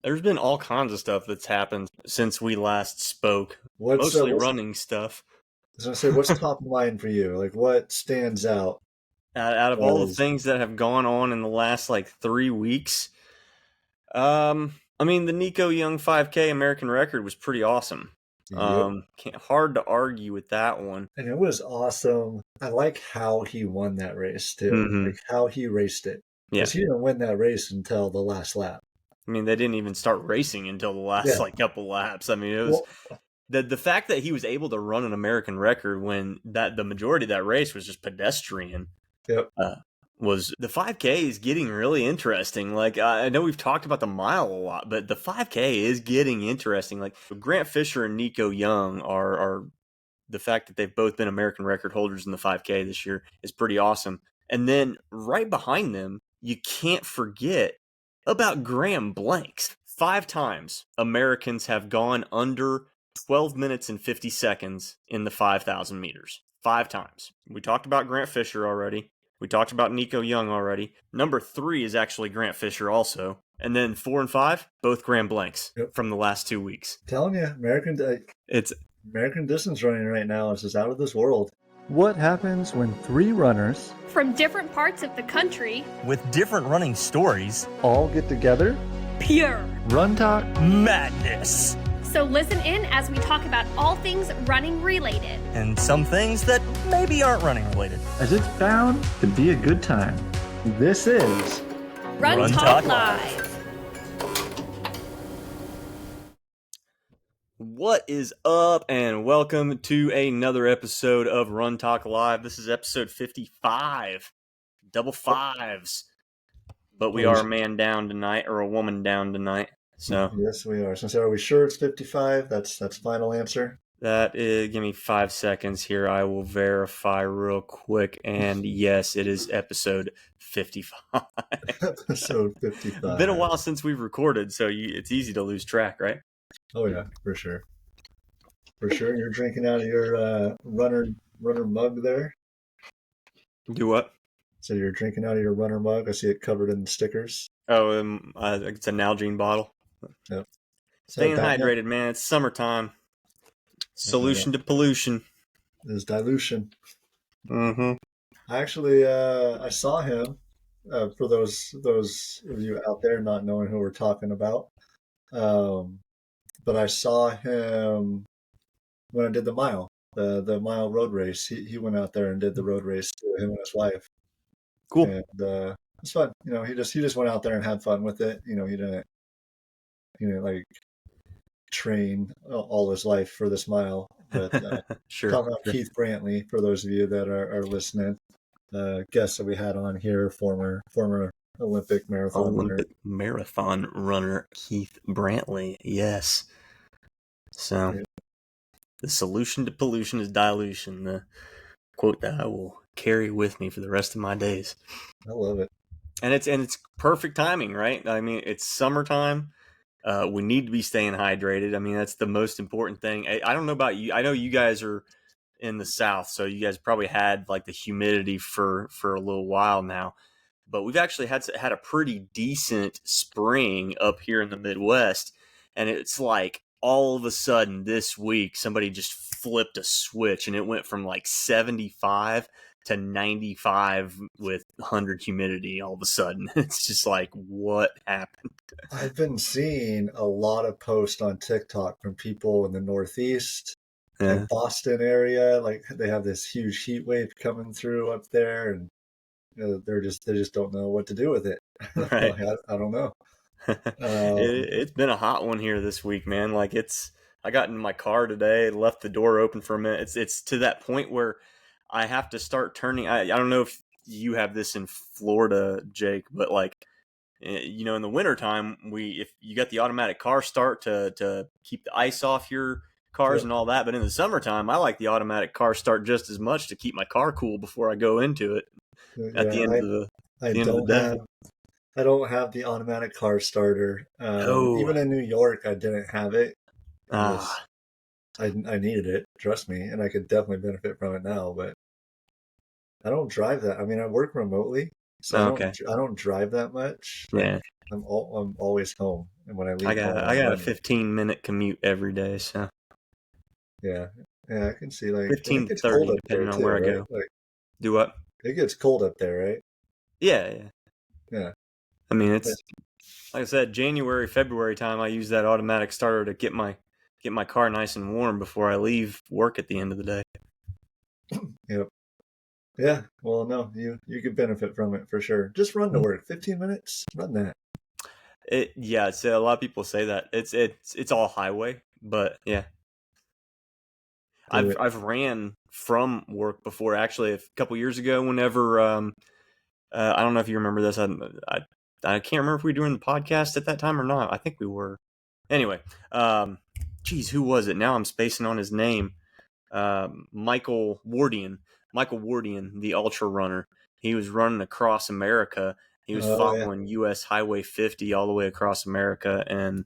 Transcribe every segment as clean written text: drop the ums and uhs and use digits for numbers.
There's been all kinds of stuff that's happened since we last spoke. What's Mostly what's running stuff. I was gonna say, what's top of mind for you? Like, what stands out Out of all the as things that have gone on in the last like 3 weeks, I mean the Nico Young 5K American record was pretty awesome. yep. Hard to argue with that one. And it was awesome. I like how he won that race too, Hmm. like how he raced it, Yeah, because he didn't win that race until the last lap. I mean they didn't even start racing until the last Yeah. like couple laps. I mean it was Well, the fact that he was able to run an American record when that the majority of that race was just pedestrian. yep. Uh, was the 5K is getting really interesting. Like I know we've talked about the mile a lot, but the 5K is getting interesting. Like Grant Fisher and Nico Young are the fact that they've both been American record holders in the 5K this year is pretty awesome. And then right behind them, you can't forget about Graham Blanks. 5 times Americans have gone under 12 minutes and 50 seconds in the 5,000 meters. 5 times. We talked about Grant Fisher already. We talked about Nico Young already. Number 3 is actually Grant Fisher also. And then 4 and 5, both Graham Blanks Yep. from the last 2 weeks. Telling you, It's American distance running right now is just out of this world. What happens when three runners from different parts of the country with different running stories, all get together? pure RunTok. madness, So listen in as we talk about all things running related. and some things that maybe aren't running related. As it's bound to be a good time. This is Run Talk Talk Live. What is up, and welcome to another episode of Run Talk Live. This is episode 55, double fives. But we are a man down tonight, or a woman down tonight. So Yes, we are. So, are we sure it's 55? That's final answer. that is, give me 5 seconds here. I will verify real quick. And yes, it is episode 55. Episode 55. Been a while since we've recorded, so it's easy to lose track, right? Oh yeah, for sure. For sure. You're drinking out of your runner mug there. Do what? So you're drinking out of your runner mug. I see it covered in stickers. Oh, it's a Nalgene bottle. Yep. Staying hydrated, man. It's summertime. Solution to pollution. There's dilution. Mm-hmm. I actually I saw him. For those of you out there not knowing who we're talking about, but I saw him when I did the the mile road race. He went out there and did the road race too, him and his wife. Cool. And it's fun. You know, he just went out there and had fun with it. You know, he didn't like train all his life for this mile. But Sure. talking about Keith Brantley, for those of you that are listening, guest that we had on here, former Olympic marathon runner Keith Brantley. Yes. So Yeah. The solution to pollution is dilution. The quote that I will carry with me for the rest of my days. I love it. And it's perfect timing, right? I mean, it's summertime. We need to be staying hydrated. I mean, that's the most important thing. I don't know about you. I know you guys are in the South, so you guys probably had like the humidity for a little while now. But we've actually had a pretty decent spring up here in the Midwest, and it's like all of a sudden this week somebody just flipped a switch, and it went from like 75 to 95 with 100 humidity all of a sudden. It's just like, what happened? I've been seeing a lot of posts on TikTok from people in the Northeast, Yeah. Boston area. Like they have this huge heat wave coming through up there, and they just don't know what to do with it. Right. I don't know. It's been a hot one here this week, man. Like I got in my car today, left the door open for a minute. It's to that point where I have to start turning. I don't know if you have this in Florida, Jake, but like, in the wintertime, if you got the automatic car start to keep the ice off your cars and all that, but in the summertime, I like the automatic car start just as much to keep my car cool before I go into it. At the end of the day. I don't have the automatic car starter. Even in New York, I didn't have it. I needed it, trust me, and I could definitely benefit from it now. But I don't drive that. I mean, I work remotely, so I don't drive that much. Yeah. I'm always home, and when I I leave got home, I I'm got a running. 15-minute commute every day, so Yeah, yeah, I can see. Like, and it 15 to gets cold 30 up there depending on too, where I right? go. Like, Do what? it gets cold up there, right? Yeah, yeah. Yeah. I mean, Yeah. it's like I said, January, February time. I use that automatic starter to get my car nice and warm before I leave work at the end of the day. Yep. Yeah. Well, no, you could benefit from it for sure. Just run to work. 15 minutes. Run that. Yeah. So a lot of people say that it's all highway, but yeah, Do it. I've ran from work before. Actually, a couple years ago, whenever I don't know if you remember this. I can't remember if we were doing the podcast at that time or not. I think we were. Anyway, geez, who was it? Now I'm spacing on his name. Michael Wardian. Michael Wardian, the ultra runner. He was running across America. He was Oh yeah. following U.S. Highway 50 all the way across America, and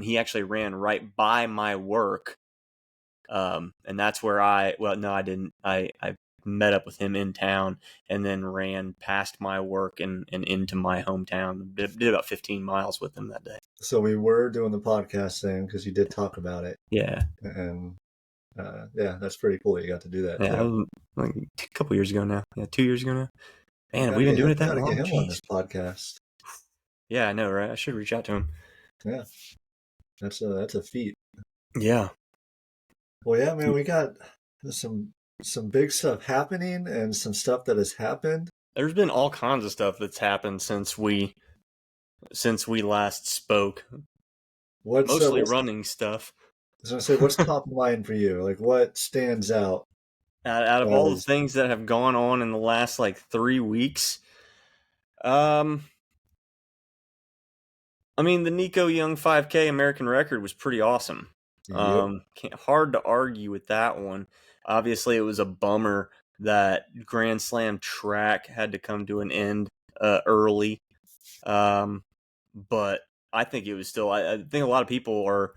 he actually ran right by my work. And that's where no, I didn't. I met up with him in town and then ran past my work and into my hometown. Did about 15 miles with him that day. So we were doing the podcast thing because you did talk about it, Yeah. and yeah, that's pretty cool. You got to do that Yeah. That too. was like a couple years ago now. Yeah. 2 years ago now. Man, have we been doing it We that got to get long? him on Jeez. this podcast. Yeah, I know, right? I should reach out to him. Yeah, that's a feat. Yeah. Well, yeah, man, we got some big stuff happening and some stuff that has happened. There's been all kinds of stuff that's happened since we last spoke. Mostly What's running stuff. I was gonna say, what's top of mind for you? Like, what stands out Out of all the as things that have gone on in the last like 3 weeks, I mean, the Nico Young 5K American record was pretty awesome. yep, Hard to argue with that one. Obviously, it was a bummer that Grand Slam track had to come to an end early. But I think it was still. I think a lot of people are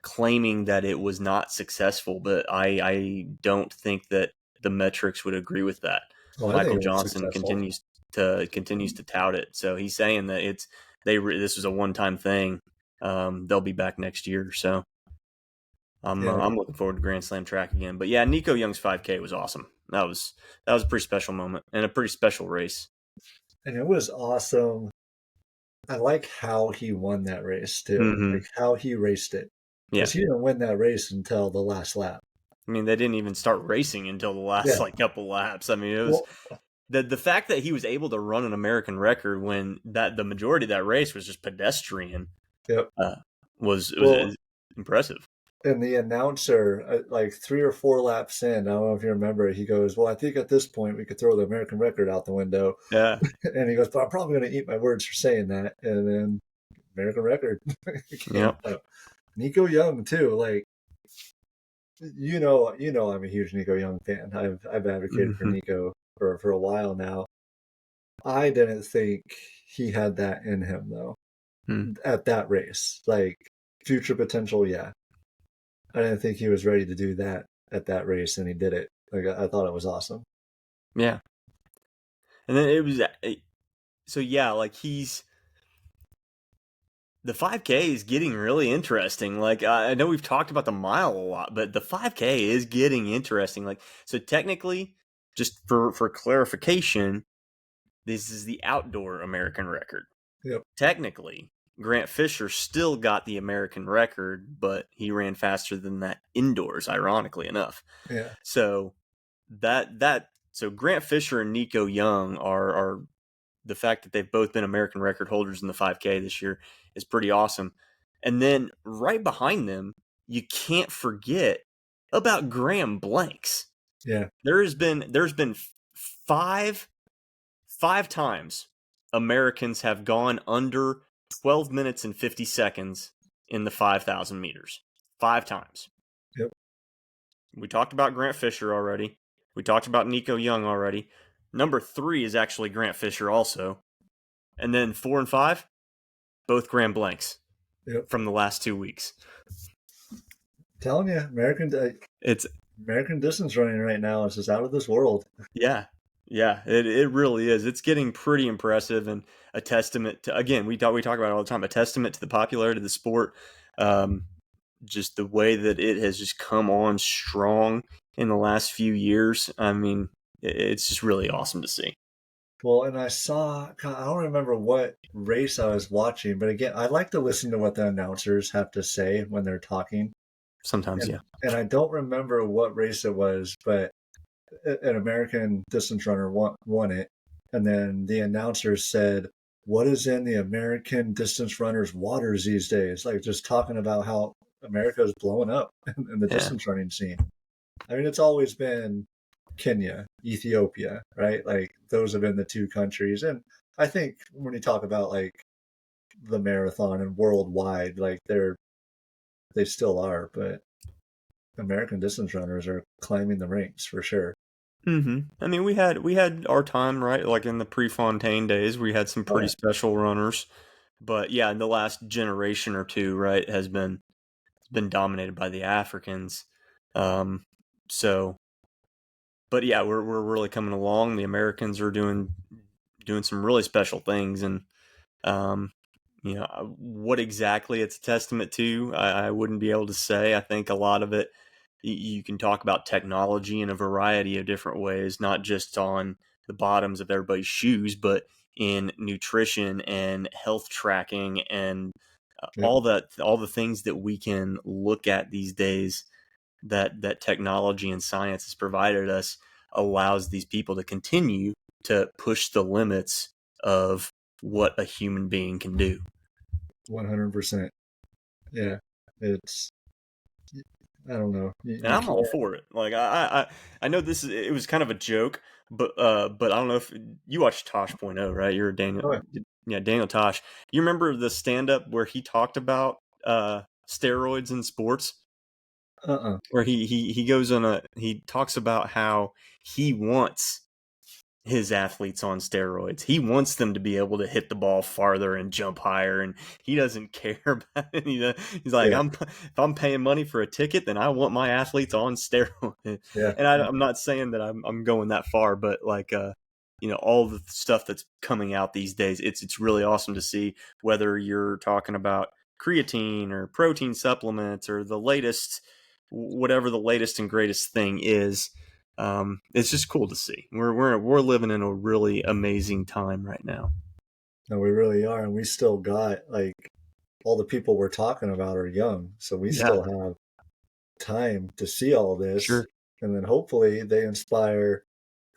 claiming that it was not successful, but I don't think that the metrics would agree with that. well, I think Michael it was Johnson successful. continues to tout it, so he's saying that this was a one time thing. They'll be back next year, so Yeah, I'm looking forward to Grand Slam track again. But yeah, Nico Young's 5K was awesome. That was a pretty special moment and a pretty special race. and it was awesome. I like how he won that race too, Mm-hmm. like how he raced it, Yeah, because he didn't win that race until the last lap. I mean they didn't even start racing until the last Yeah. like couple laps. I mean it was. Well, The fact that he was able to run an American record when that the majority of that race was just pedestrian yep. Was Well, impressive. and the announcer, like 3 or 4 laps in, I don't know if you remember, he goes, "Well, I think at this point we could throw the American record out the window." Yeah, And he goes, "But I'm probably going to eat my words for saying that." And then American record came yep. out. Nico Young too, like I'm a huge Nico Young fan. I've advocated for Nico for a while now. I didn't think he had that in him though. At that race, like future potential, yeah. I didn't think he was ready to do that at that race, and he did it. Like I thought it was awesome. Yeah, and then it was so yeah, like he's the 5K is getting really interesting. Like I know we've talked about the mile a lot, but the 5K is getting interesting. Like so, technically, just for clarification, this is the outdoor American record. Yep. Technically, Grant Fisher still got the American record, but he ran faster than that indoors, ironically enough. Yeah. So so Grant Fisher and Nico Young are the fact that they've both been American record holders in the 5K this year is pretty awesome. And then right behind them, you can't forget about Graham Blanks. Yeah. There's been five times Americans have gone under 12 minutes and 50 seconds in the 5,000 meters. 5 times. Yep. We talked about Grant Fisher already. We talked about Nico Young already. Number 3 is actually Grant Fisher also. And then 4 and 5, both Graham Blanks. Yep. From the last 2 weeks. Telling you, American distance running right now is just out of this world. Yeah. Yeah, it really is. It's getting pretty impressive and a testament to, again, we talk about it all the time, a testament to the popularity of the sport. Um, just the way that it has just come on strong in the last few years. I mean, it's just really awesome to see. Well, and I saw, God, I don't remember what race I was watching, but again, I like to listen to what the announcers have to say when they're talking. Sometimes, And yeah. and I don't remember what race it was, but an American distance runner won it. And then the announcer said, "What is in the American distance runners' waters these days?" Like just talking about how America is blowing up in the Yeah. distance running scene. I mean, it's always been Kenya, Ethiopia, right? Like those have been the two countries. And I think when you talk about like the marathon and worldwide, like they still are, but American distance runners are climbing the ranks for sure. I mean, we had our time, right? Like in the Prefontaine days, we had some Oh pretty yeah, special runners. But yeah, in the last generation or two, right, has been dominated by the Africans. Um, so, but yeah, we're really coming along. The Americans are doing some really special things, and um, what exactly it's a testament to, I wouldn't be able to say. I think a lot of it, you can talk about technology in a variety of different ways, not just on the bottoms of everybody's shoes, but in nutrition and health tracking and yep, all the things that we can look at these days that technology and science has provided us allows these people to continue to push the limits of what a human being can do. 100%. Yeah, it's I don't know. And You I'm all can't. for it. Like I know it was kind of a joke, but I don't know if you watched Tosh Point oh, right? You're a Daniel, Oh yeah. yeah, Daniel Tosh. You remember the stand up where he talked about steroids in sports? Uh-uh. Where he goes on he talks about how he wants his athletes on steroids. He wants them to be able to hit the ball farther and jump higher, and he doesn't care about it. He's like, Yeah. if I'm paying money for a ticket, then I want my athletes on steroids. Yeah. And I'm not saying that I'm going that far, but like all the stuff that's coming out these days, it's really awesome to see. Whether you're talking about creatine or protein supplements or the latest, whatever the latest and greatest thing is, it's just cool to see. We're living in a really amazing time right now. No, we really are, and we still got like all the people we're talking about are young, so we Yeah, still have time to see all this, sure. and then hopefully they inspire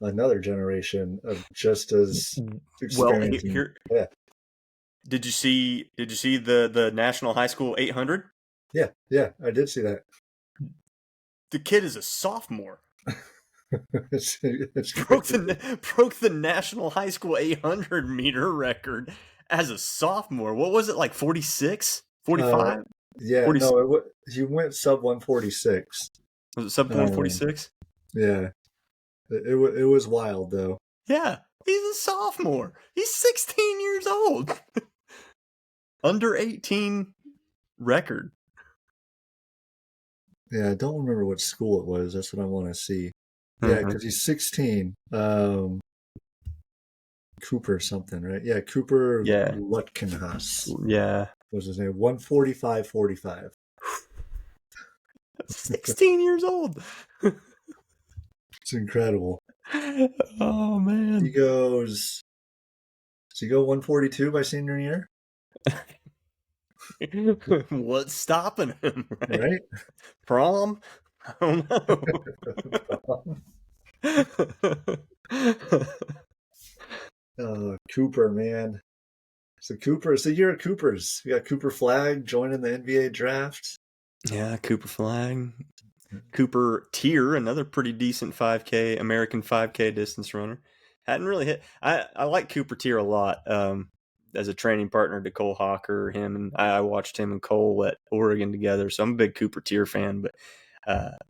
another generation of just as Well, experiencing. here, Yeah, did you see the National High School 800? yeah, yeah. I did see that. The kid is a sophomore. It's Broke crazy. the National High School 800 meter record as a sophomore. What was it, like 46, Uh, 45, yeah, 40? no, he went sub 146. Was it sub Um, 146? yeah, it was wild though. Yeah, he's a sophomore. He's 16 years old. Under 18 record. Yeah, I don't remember what school it was. That's what I want to see. Yeah, Uh-huh. because he's 16. Cooper something, right? Yeah, Cooper Yeah, Lutkenhaus yeah. was his name. 145.45. 16 years old. It's incredible. Oh He man. goes, does he go 142 by senior year? What's stopping him, right? Right? Prom? I don't know. Cooper, man. So Cooper, it's the year of Coopers. We got Cooper Flag joining the NBA draft. Yeah, Cooper Flag. Cooper Tier, another pretty decent 5K, American 5K distance runner. Hadn't really hit. I like Cooper Tier a lot. As a training partner to Cole Hawker, him and I watched him and Cole at Oregon together, so I'm a big Cooper Tier fan. But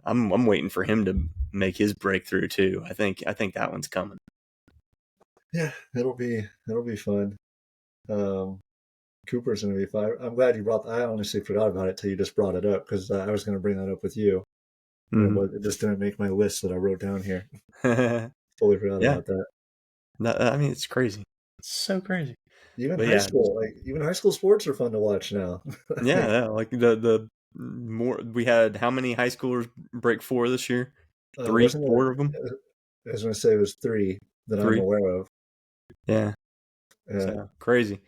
I'm waiting for him to make his breakthrough too. I think that one's coming. Yeah, it'll be fun. Um, Cooper's gonna be fun. I'm glad you brought. I honestly forgot about it till you just brought it up because I was gonna bring that up with you, Mm-hmm. but it just didn't make my list that I wrote down here. Totally forgot Yeah, about that. I mean, it's crazy. It's so crazy. Even But high yeah, school, even high school sports are fun to watch now. yeah. Like the more we had, how many high schoolers break four this year? Three, Wasn't four of them. it? I was going to say it was three that I'm Three. aware of. Yeah. Uh, So crazy.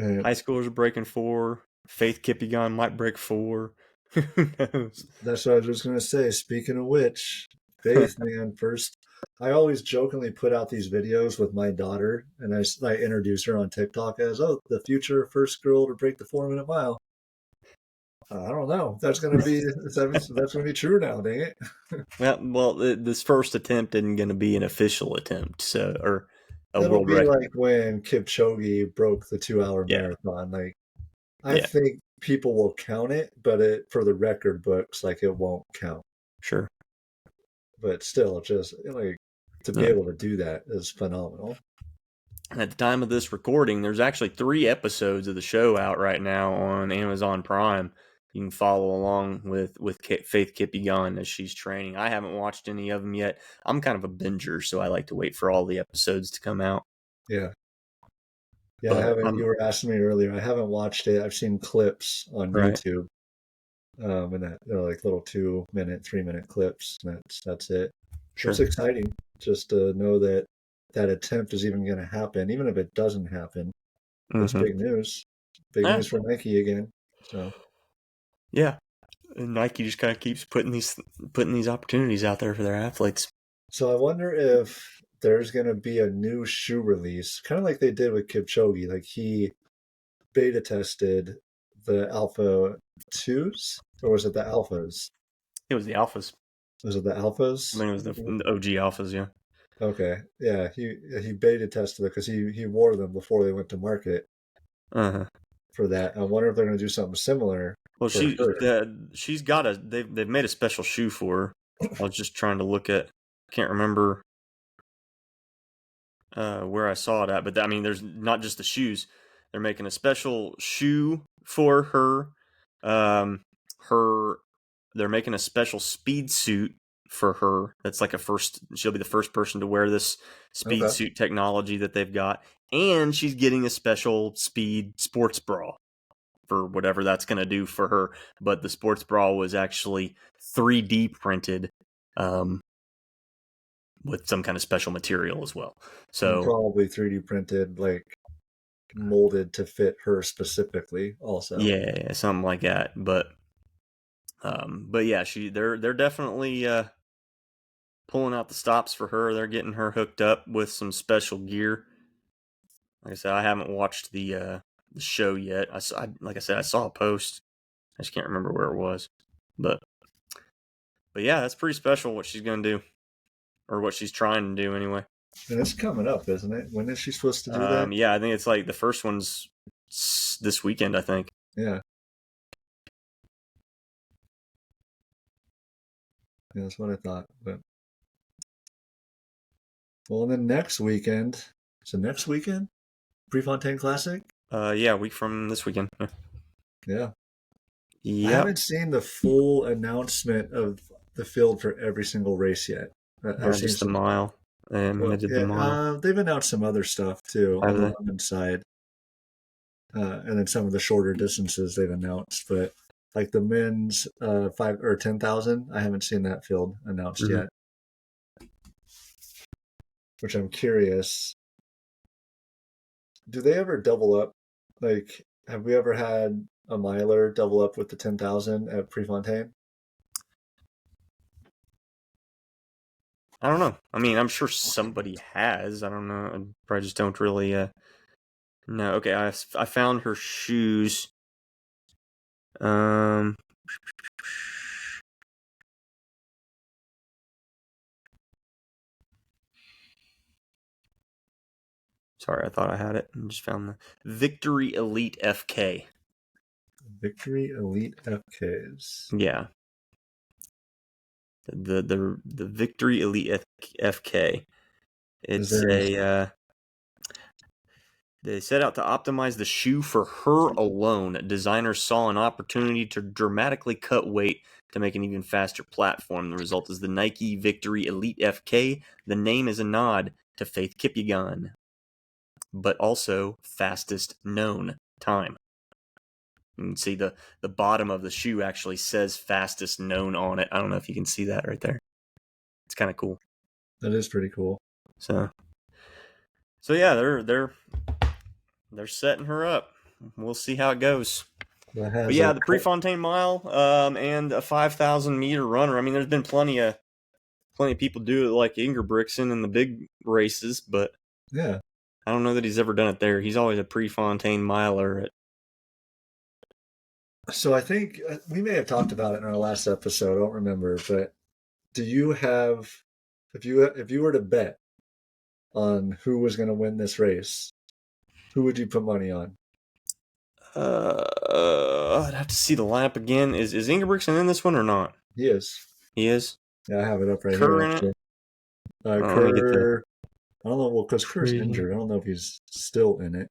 uh, High schoolers are breaking four. Faith Kippigon might break four. Who knows? that's what I was just going to say. Speaking of which, Faith, man, first, I always jokingly put out these videos with my daughter, and I introduce her on TikTok as, oh, the future first girl to break the 4 minute mile. I don't know. That's going to be that's going to be true now. Dang it! Well, this first attempt isn't going to be an official attempt, so or a It'll world be record. like when Kipchoge broke the 2 hour Yeah, marathon. Like I yeah, think people will count it, but it for the record books, like it won't count. sure. But still, just like to be Yeah. able to do that is phenomenal. And at the time of this recording, there's actually 3 episodes of the show out right now on Amazon Prime. You can follow along with Faith Kippigon as she's training. I haven't watched any of them yet. I'm kind of a binger, so I like to wait for all the episodes to come out. Yeah. Yeah, I But haven't. You I'm were asking me earlier. I haven't watched it. I've seen clips on right, YouTube, and that they're like little 2 minute, 3 minute clips. And that's it. It's sure. exciting just to know that that attempt is even going to happen, even if it doesn't happen. That's Mm-hmm. big news. Big Yeah, news for Nike again. So, yeah. And Nike just kind of keeps putting these opportunities out there for their athletes. so I wonder if there's going to be a new shoe release, kind of like they did with Kipchoge. Like he beta tested the Alpha 2s, or was it the Alphas? It was the alphas. Was it the I Alphas? mean, it was the OG alphas. Yeah. Okay, yeah, he beta tested it because he wore them before they went to market Uh huh. for that. I wonder if they're going to do something similar Well, for her. she's got a they've made a special shoe for her. I was just trying to look at. I can't remember where I saw it at, but I mean, there's not just the shoes. They're making a special shoe for her. Um, her they're making a special speed suit for her. That's like a first. She'll be the first person to wear this speed Okay, suit technology that they've got, and she's getting a special speed sports bra for whatever that's going to do for her. But the sports bra was actually 3D printed um, with some kind of special material as well. and So probably 3D printed, like molded to fit her specifically. Also, yeah, something like that. But yeah, they're definitely pulling out the stops for her. They're getting her hooked up with some special gear. Like I said, I haven't watched the show yet. Like I said, I saw a post. I just can't remember where it was, but yeah, that's pretty special what she's gonna do, or what she's trying to do anyway. and it's coming up, isn't it? When is she supposed to do that? Yeah, I think it's like the first one's this weekend, I think. Yeah, yeah, that's what I thought. But well, and then next weekend. So next weekend, Prefontaine Classic. Yeah, a week from this weekend. Yeah. Yeah, I Yep. haven't seen the full announcement of the field for every single race yet. I've seen Just the some. mile. They Well, did the yeah, mile. they've announced some other stuff too on Have the they? women's side, and then some of the shorter distances they've announced. But like the men's 5 or 10,000, I haven't seen that field announced Mhm. yet. Which I'm curious. Do they ever double up? Like, have we ever had a miler double up with the 10,000 at Prefontaine? I don't know. I mean, I'm sure somebody has. I don't know. I probably just don't really. No. Okay. I found her shoes. Um. Sorry, I thought I had it. I just found the Victory Elite FK. Victory Elite FKs. Yeah. The Victory Elite FK. Is It's there a They set out to optimize the shoe for her alone. Designers saw an opportunity to dramatically cut weight to make an even faster platform. The result is the Nike Victory Elite FK. The name is a nod to Faith Kipyegon, but also fastest known time. You can see the bottom of the shoe actually says fastest known on it. I don't know if you can see that right there. It's kind of cool. That is pretty cool. So yeah, they're setting her up. We'll see how it goes. But yeah, the Prefontaine Mile and a 5,000 meter runner. I mean, there's been plenty of people do it like Ingebrigtsen in the big races, but yeah, I don't know that he's ever done it there. He's always a Prefontaine miler. So I think we may have talked about it in our last episode. I don't remember, but do you have, if you were to bet on who was going to win this race, who would you put money on? I'd have to see the lineup again. Is Ingebrigtsen in this one or not? He is. He is. Yeah, I have it up right Kerr here. in it? Kerr. I don't know. Well, because Kerr's injured. I don't know if he's still in it.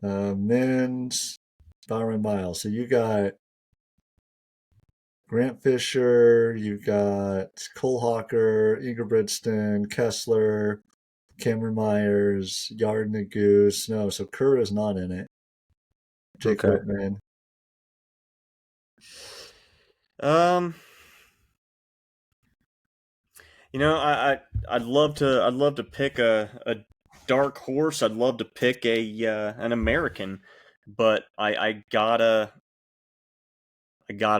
Men's Bowerman Mile. So you got Grant Fisher, you got Cole Hawker, Ingebrigtsen, Kessler, Cameron Myers, Yard and Goose. No, so Kerr is not in it. Jake Whitman. You know, I'd love to pick a dark horse. I'd love to pick an American, but I gotta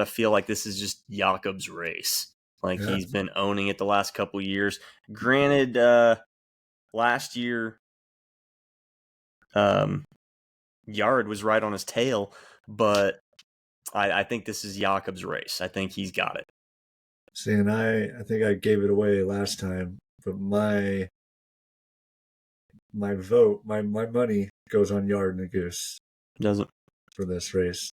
feel like this is just Jakob's race. Like he's been owning it the last couple years. Granted, last year, Yard was right on his tail, but I think this is Jakob's race. I think he's got it. See, and I think I gave it away last time, but my vote, my money goes on Yard and Goose. Doesn't for this race.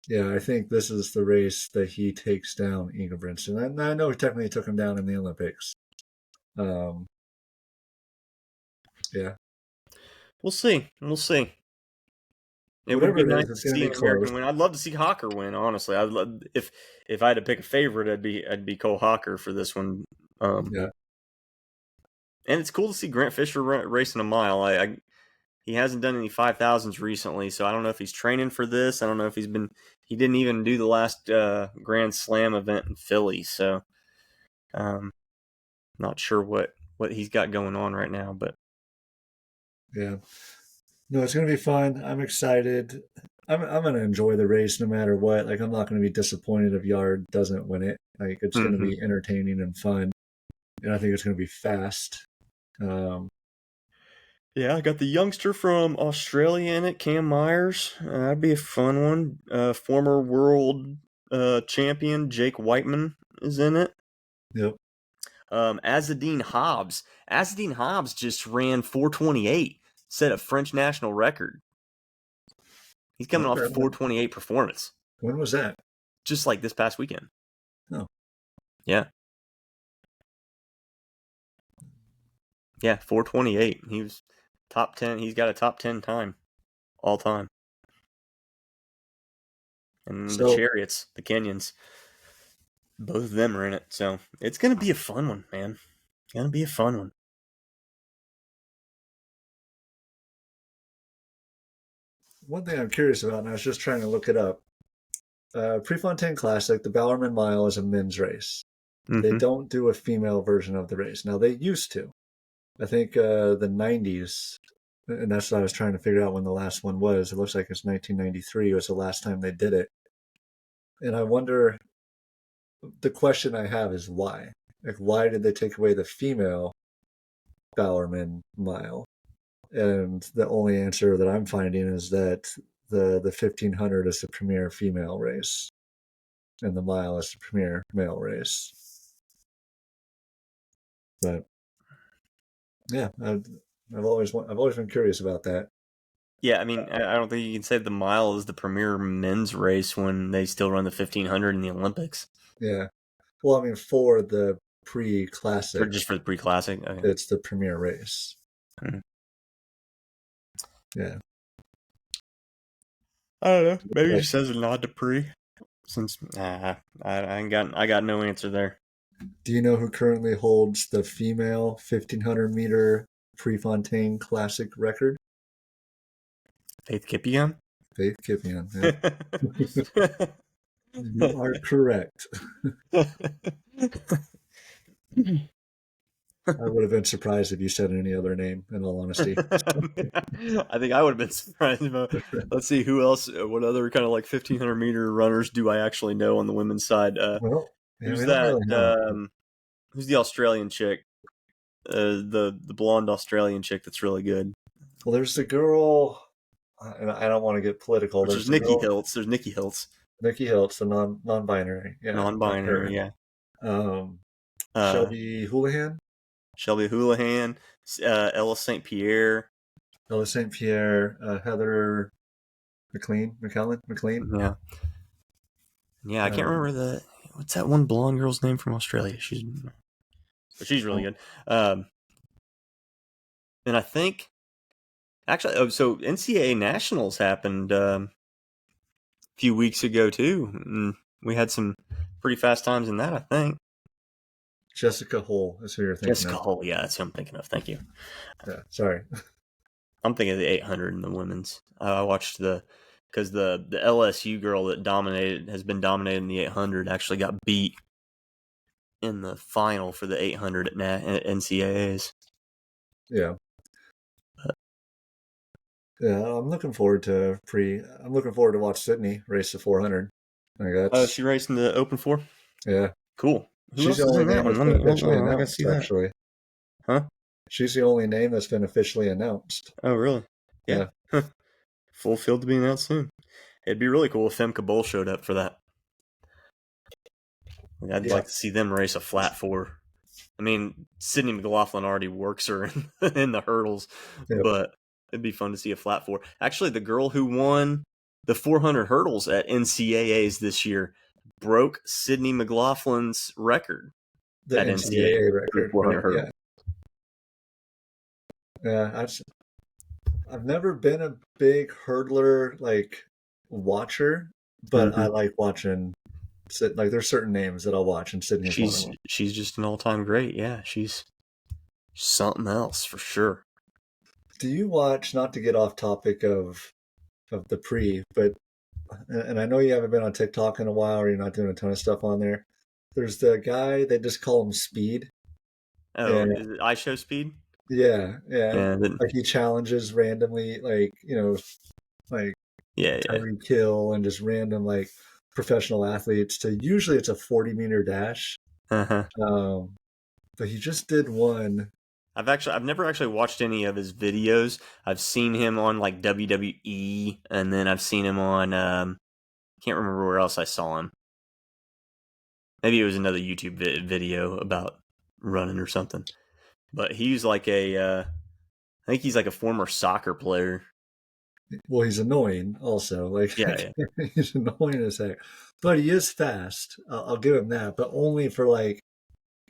Yeah, I think this is the race that he takes down Ingebrigtsen. And I know he technically took him down in the Olympics. Yeah. We'll see. It would be nice to see an American win. I'd love to see Hawker win. Honestly, I'd love if I had to pick a favorite, I'd be Cole Hawker for this one. Yeah. And it's cool to see Grant Fisher racing a mile. He hasn't done any 5,000s recently, so I don't know if he's training for this. I don't know if he didn't even do the last Grand Slam event in Philly, so not sure what he's got going on right now, but yeah. No, it's going to be fun. I'm excited. I'm going to enjoy the race no matter what. Like, I'm not going to be disappointed if Yard doesn't win it. Like, it's going to be entertaining and fun, and I think it's going to be fast. Yeah, I got the youngster from Australia in it, Cam Myers. That'd be a fun one. Former world champion Jake Whiteman is in it. Yep. Azzedine Hobbs. Azzedine Hobbs just ran 4:28, set a French national record. He's coming off a 4:28 performance. When was that? Just like this past weekend. Oh. Yeah. Yeah, 4:28. He was top 10. He's got a top 10 time all time. And the Chariots, the Kenyans, both of them are in it. So it's going to be a fun one, man. It's going to be a fun one. One thing I'm curious about, and I was just trying to look it up. Prefontaine Classic, the Bowerman Mile is a men's race. Mm-hmm. They don't do a female version of the race. Now, they used to. I think the 90s, and that's what I was trying to figure out when the last one was. It looks like it's 1993 was the last time they did it. And I wonder, the question I have is why? Like, why did they take away the female Bowerman Mile? And the only answer that I'm finding is that the 1500 is the premier female race, and the mile is the premier male race. But yeah, I've always been curious about that. Yeah, I mean, I don't think you can say the mile is the premier men's race when they still run the 1500 in the Olympics. Yeah, well, I mean, for the pre-classic, or just for the pre-classic, okay. It's the premier race. Yeah. I don't know. Maybe Like, just as a nod to Pre. Since I got no answer there. do you know who currently holds the female 1500-meter Prefontaine Classic record? Faith Kippion? Faith Kippion. Yeah. You are correct. I would have been surprised if you said any other name, in all honesty. I think I would have been surprised about. Let's see who else. What other kind of like 1500-meter runners do I actually know on the women's side? Well, yeah, Who's we don't that? really know. Who's the Australian chick? The blonde Australian chick that's really good. Well, there's the girl, and I don't want to get political. Which There's is the Nikki girl, Hiltz. There's Nikki Hiltz. Nikki Hiltz, the non-binary. Yeah, not her. Non-binary, yeah. Shelby Houlihan, Shelby Houlihan, Ella St. Pierre. Ella St. Pierre, Heather McLean. Yeah. Yeah, I can't remember what's that one blonde girl's name from Australia? She's really good. And I think actually, so NCAA Nationals happened a few weeks ago too. And we had some pretty fast times in that, I think. Jessica Hull is who you're thinking Jessica of. Hull, yeah, that's who I'm thinking of. Thank you. Yeah, sorry. I'm thinking of the 800 and the women's. I watched because the LSU girl that has been dominating the 800 actually got beat in the final for the 800 at NCAAs. Yeah. Yeah, I'm looking forward to watch Sydney race the 400. She racing the Open 4? Yeah. Cool. Who She's else the is only in that name one? that's been officially I gotta announced, see that. actually. Huh? She's the only name that's been officially announced. Oh, really? Yeah. Full field to be announced soon. It'd be really cool if Femke Bol showed up for that. I'd like to see them race a flat 4. I mean, Sydney McLaughlin already works her in the hurdles, but it'd be fun to see a flat 4. Actually, the girl who won the 400 hurdles at NCAAs this year broke Sydney McLaughlin's record. The at NCAA record. 400 hurdles. Yeah, I've never been a big hurdler watcher, but I like watching. Like, there's certain names that I'll watch, and Sydney's one of them. She's just an all-time great. Yeah, she's something else for sure. Do you watch? Not to get off topic of the pre, but and I know you haven't been on TikTok in a while, or you're not doing a ton of stuff on there. There's the guy they just call him Speed. Oh, is it iShow Speed? Yeah. Like he challenges randomly, Tyreek Hill and just random professional athletes to. Usually it's a 40-meter dash. Uh-huh. But he just did one. I've never actually watched any of his videos. I've seen him on like WWE, and then I've seen him on can't remember where else I saw him. Maybe it was another YouTube video about running or something. But he's like I think he's like a former soccer player. Well, he's annoying also. He's annoying as heck. But he is fast. I'll give him that, but only for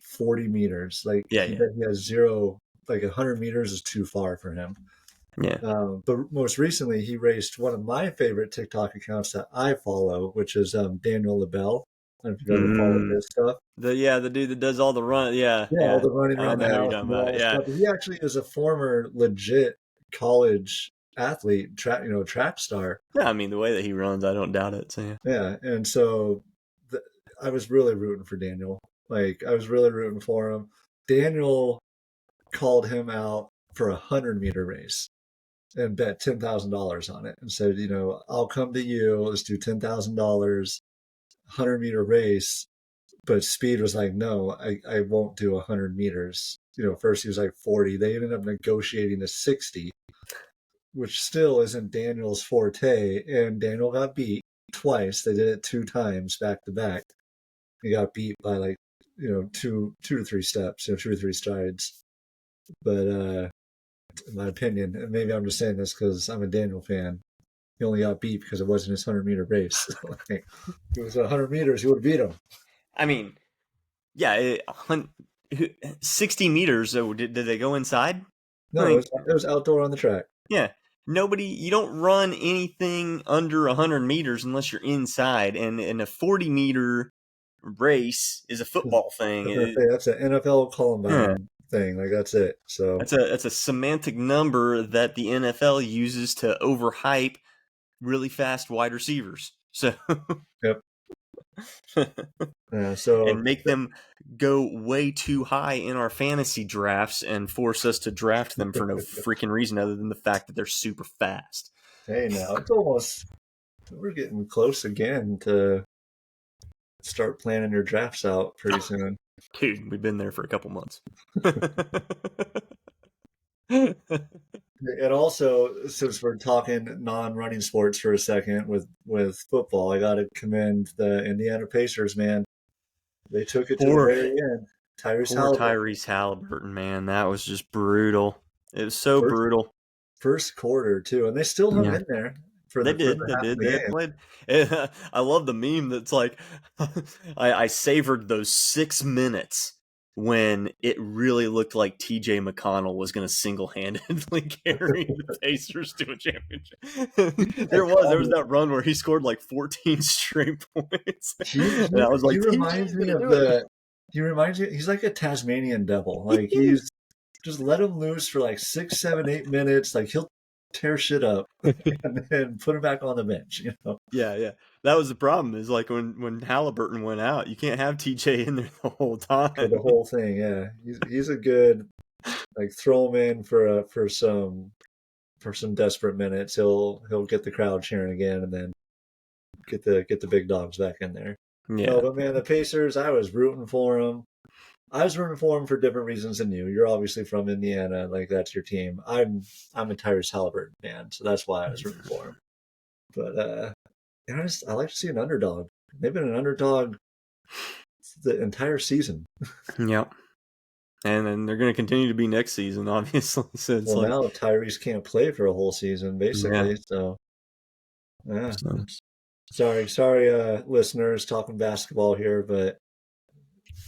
40 meters. He has zero. 100 meters is too far for him. Yeah. But most recently, he raced one of my favorite TikTok accounts that I follow, which is Daniel LaBelle. I don't know if you've ever followed his stuff. The dude that does all the run. Yeah. All the running around the house and all that stuff. He actually is a former legit college athlete, track star. Yeah, I mean, the way that he runs, I don't doubt it. So yeah, and so I was really rooting for Daniel. I was really rooting for him. Daniel called him out for a 100-meter race and bet $10,000 on it and said, I'll come to you. Let's do $10,000, 100-meter race. But Speed was like, no, I won't do 100 meters. First he was like 40. They ended up negotiating to 60, which still isn't Daniel's forte. And Daniel got beat twice. They did it 2 times back to back. He got beat by 2 to 3 steps, 2 or 3 strides. But in my opinion, and maybe I'm just saying this because I'm a Daniel fan, he only got beat because it wasn't his 100-meter race. If it was 100 meters, he would have beat him. I mean, yeah, 60 meters. So did they go inside? No, it was outdoor on the track. Yeah. you don't run anything under 100 meters unless you're inside, and a 40-meter race is a football I was thing. gonna say that's an NFL Yeah. Columbine thing. Like that's it. So That's a semantic number that the NFL uses to overhype really fast wide receivers. So yep. Yeah. So and make them go way too high in our fantasy drafts and force us to draft them for no freaking reason other than the fact that they're super fast. hey, now it's almost we're getting close again to start planning your drafts out pretty soon. Dude, we've been there for a couple months. And also, since we're talking non-running sports for a second with football, I got to commend the Indiana Pacers, man. They took it to the Poor, very end. Tyrese poor Halliburton, Tyrese Halliburton, man. That was just brutal. It was so first brutal. first quarter too, and they still hung Yeah. in there for They the did. half of the They game. played. I love the meme that's like, I savored those 6 minutes when it really looked like TJ McConnell was going to single handedly carry the Pacers to a championship. There was that run where he scored like 14 straight points. And I was He like, reminds TJ's me going to of do it. He reminds me. He's like a Tasmanian devil. Like he's just let him loose for like 6, 7, 8 minutes. Like he'll tear shit up and then put him back on the bench. You know, Yeah. That was the problem. Is like when Halliburton went out, you can't have TJ in there the whole for the time. whole thing. Yeah, he's a good like throw him in for some desperate minutes. He'll get the crowd cheering again, and then get the big dogs back in there. Yeah. No, but man, the Pacers, I was rooting for them. I was rooting for them for different reasons than you. You're obviously from Indiana, like that's your team. I'm a Tyrese Halliburton fan, so that's why I was rooting for him. But I like to see an underdog. They've been an underdog the entire season. Yep. And then they're going to continue to be next season, obviously. So it's Well, like, now Tyrese can't play for a whole season, basically. yeah. So, yeah. So, Sorry, listeners, talking basketball here, but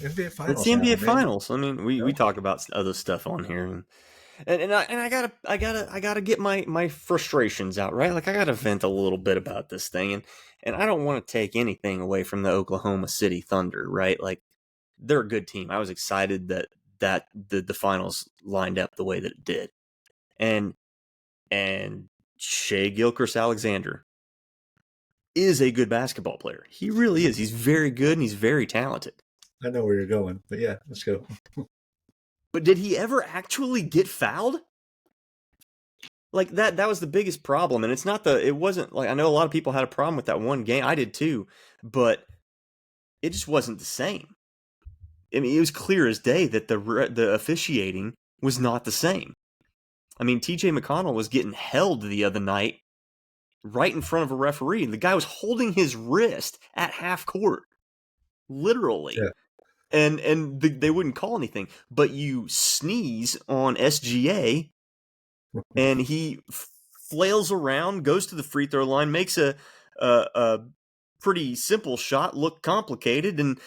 NBA it's Finals the NBA happened, man. Finals. I mean, we Yeah. talk about other stuff on here, and I gotta get my frustrations out, right? Like I gotta vent a little bit about this thing, and I don't want to take anything away from the Oklahoma City Thunder, right? Like they're a good team. I was excited that the finals lined up the way that it did, and Shea Gilchrist-Alexander is a good basketball player. He really is. He's very good and he's very talented. I know where you're going, but yeah, let's go. But did he ever actually get fouled? Like that was the biggest problem. And it wasn't like, I know a lot of people had a problem with that one game. I did too, but it just wasn't the same. I mean, it was clear as day that the officiating was not the same. I mean, TJ McConnell was getting held the other night right in front of a referee. The guy was holding his wrist at half court, literally. Yeah. And they wouldn't call anything. But you sneeze on SGA, and he flails around, goes to the free throw line, makes a pretty simple shot look complicated, and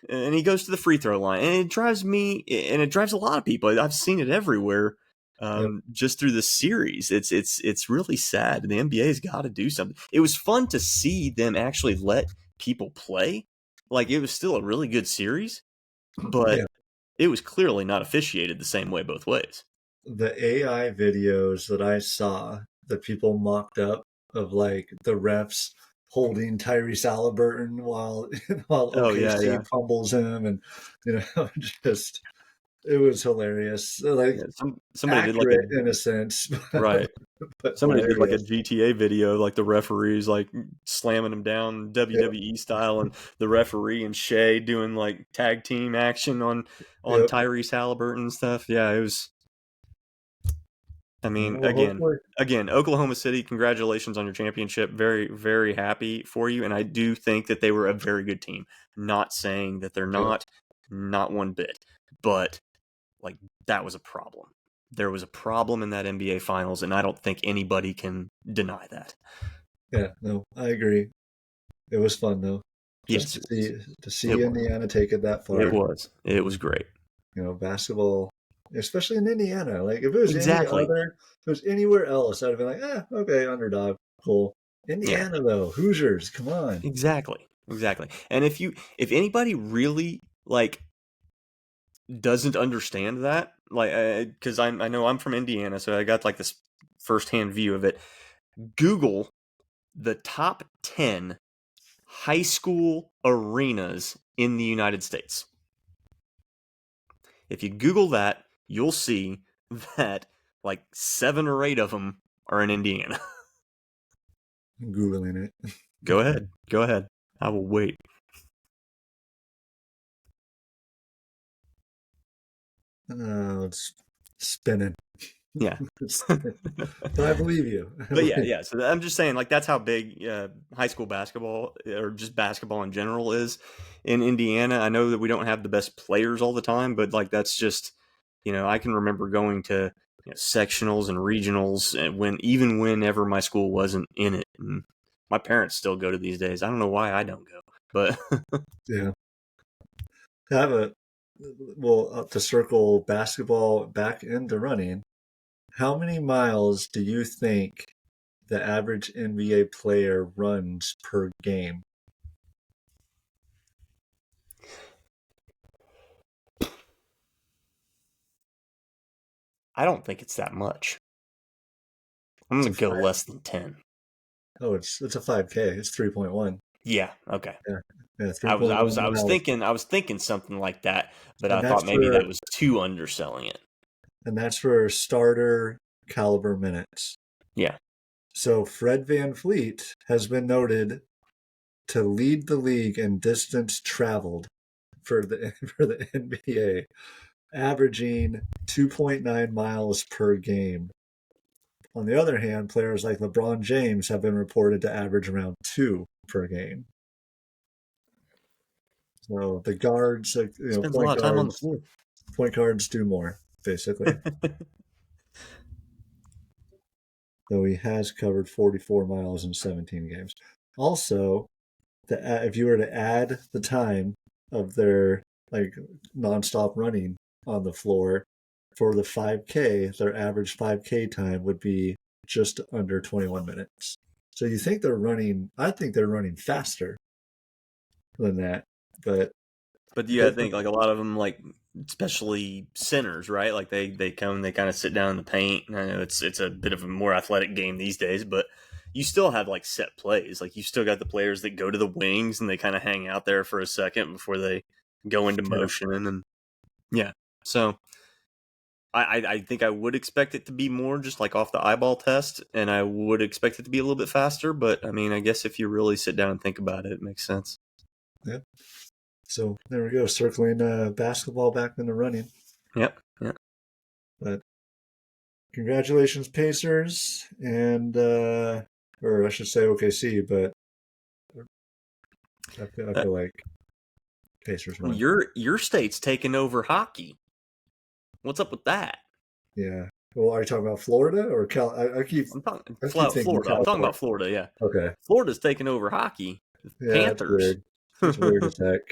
he goes to the free throw line. And it drives me, and it drives a lot of people. I've seen it everywhere. Just through the series, it's really sad. The NBA's got to do something. It was fun to see them actually let people play. Like it was still a really good series, but it was clearly not officiated the same way both ways. The AI videos that I saw that people mocked up of like the refs holding Tyrese Halliburton while OKC fumbles him, and just. It was hilarious. Like somebody accurate did like in a sense, right. But somebody hilarious. did like a GTA video, like the referees like slamming him down WWE style, and the referee and Shea doing like tag team action on Tyrese Halliburton and stuff. Yeah, it was. I mean, again, Oklahoma City, congratulations on your championship. Very, very happy for you, and I do think that they were a very good team. Not saying that they're not one bit, but. Like, that was a problem. There was a problem in that NBA Finals, and I don't think anybody can deny that. Yeah, no, I agree. It was fun, though. Just to see Indiana take it that far. It was great. Basketball especially in Indiana. Like if it was Exactly. if it was anywhere else, I'd have been like, okay, underdog, cool. Yeah. Indiana though, Hoosiers, come on. Exactly. And if anybody really like doesn't understand that, like, because I know I'm from Indiana, so I got like this firsthand view of it. Google the top 10 high school arenas in the United States. If you Google that, you'll see that like 7 or 8 of them are in Indiana. I'm Googling it. Go ahead. I will wait. It's spinning. Yeah. But I believe you. But yeah. So I'm just saying, like, that's how big high school basketball or just basketball in general is in Indiana. I know that we don't have the best players all the time, but like that's just, I can remember going to sectionals and regionals and whenever my school wasn't in it. And my parents still go to these days. I don't know why I don't go, but Yeah. I have to circle basketball back into running. How many miles do you think the average NBA player runs per game? I don't think it's that much. I'm It's gonna a go five. less than 10. Oh, it's a 5K. It's 3.1. Yeah. Okay. Yeah, I was I was 3.1 I was miles, thinking something like that, but and I that's thought maybe for that was too underselling it. starter caliber minutes. Yeah. So Fred VanVleet has been noted to lead the league in distance traveled for the for the NBA, averaging 2.9 miles per game. On the other hand, players like LeBron James have been reported to average around 2 per game. So the guards, Spends a lot of time on the floor. point guards do more, basically. Though he has covered 44 miles in 17 games. Also, if you were to add the time of their like nonstop running on the floor for the 5K, their average 5K time would be just under 21 minutes. So you think they're running? I think they're running faster than that, but But you gotta think like a lot of them, like especially centers, right? Like they come, they kind of sit down in the paint. And I know it's a bit of a more athletic game these days, but you still have like set plays. Like you still got the players that go to the wings and they kind of hang out there for a second before they go into motion. And yeah, so I think I would expect it to be more just like off the eyeball test, and I would expect it to be a little bit faster. But I mean, I guess if you really sit down and think about it, it makes sense. Yeah. So there we go, circling basketball back into running. Yep. But congratulations, Pacers, and or I should say OKC, but I feel like Pacers won. Your state's taking over hockey. What's up with that? Yeah. Well, are you talking about Florida or Cal? I keep thinking Florida. I'm talking about Florida. Yeah. Okay. Florida's taking over hockey. Yeah, Panthers. That's weird as heck.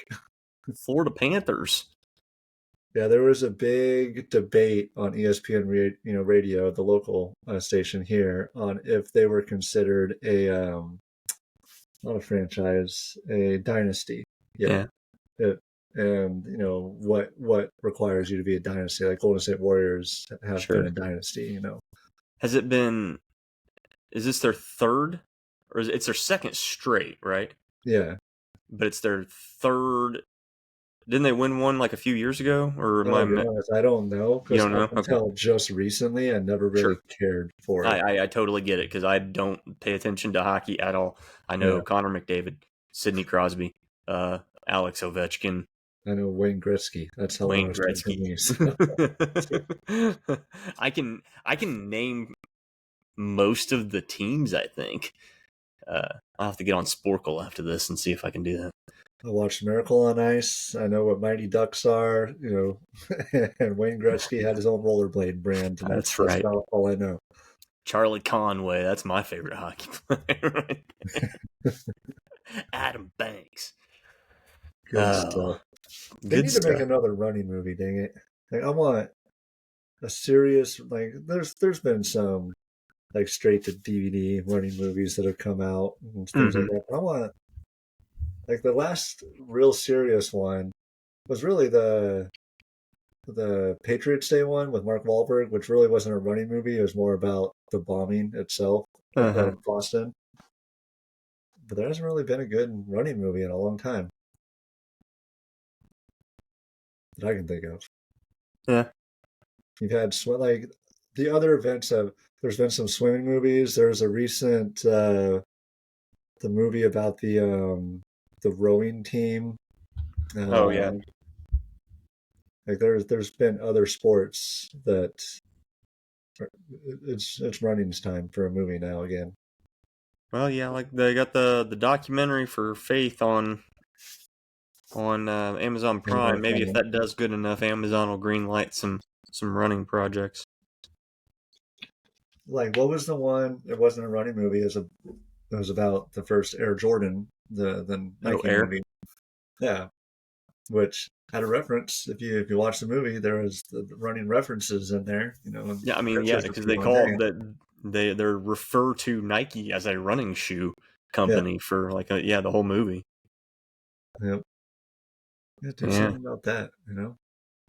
Florida Panthers. Yeah, there was a big debate on ESPN, radio, the local station here, on if they were considered not a franchise, a dynasty. Yeah. And what requires you to be a dynasty? Like Golden State Warriors have been a dynasty. Has it been? Is this their third, or it's their second straight? Right. Yeah. But it's their third. Didn't they win one like a few years ago? Or I don't know. You don't know? Until just recently, I never really cared for it. I totally get it because I don't pay attention to hockey at all. I know Connor McDavid, Sidney Crosby, Alex Ovechkin. I know Wayne Gretzky. That's how Wayne Gretzky. I can name most of the teams. I think I'll have to get on Sporkle after this and see if I can do that. I watched Miracle on Ice. I know what Mighty Ducks are. And Wayne Gretzky had his own rollerblade brand. And that's right. That's all I know. Charlie Conway. That's my favorite hockey player. Right? Adam Banks. Good stuff. They need to make another running movie, dang it. Like, a serious like there's been some like straight to DVD running movies that have come out and things like Mm-hmm. that. But I want like the last real serious one was really the Patriots Day one with Mark Wahlberg, which really wasn't a running movie. It was more about the bombing itself Uh-huh. of Boston. But there hasn't really been a good running movie in a long time that I can think of. Yeah. You've had like the other events have. There's been some swimming movies. There's a recent the movie about the rowing team. Oh yeah. Uh, like there's been other sports that it's running's time for a movie now again. Well, yeah, like they got the documentary for Faith on Amazon Prime. Amazon Maybe if Prime. that does good enough, Amazon will greenlight some running projects. Like what was the one? It wasn't a running movie. It was about the first Air Jordan, the Oh, Nike Air. movie. Yeah, which had a reference. If you watch the movie, there was the running references in there. You know, and Yeah, I mean, yeah, pictures of because they people in there. call that they're refer to Nike as a running shoe Yeah, company for like the whole movie. yeah, yeah. Do Yeah, something about that. You know,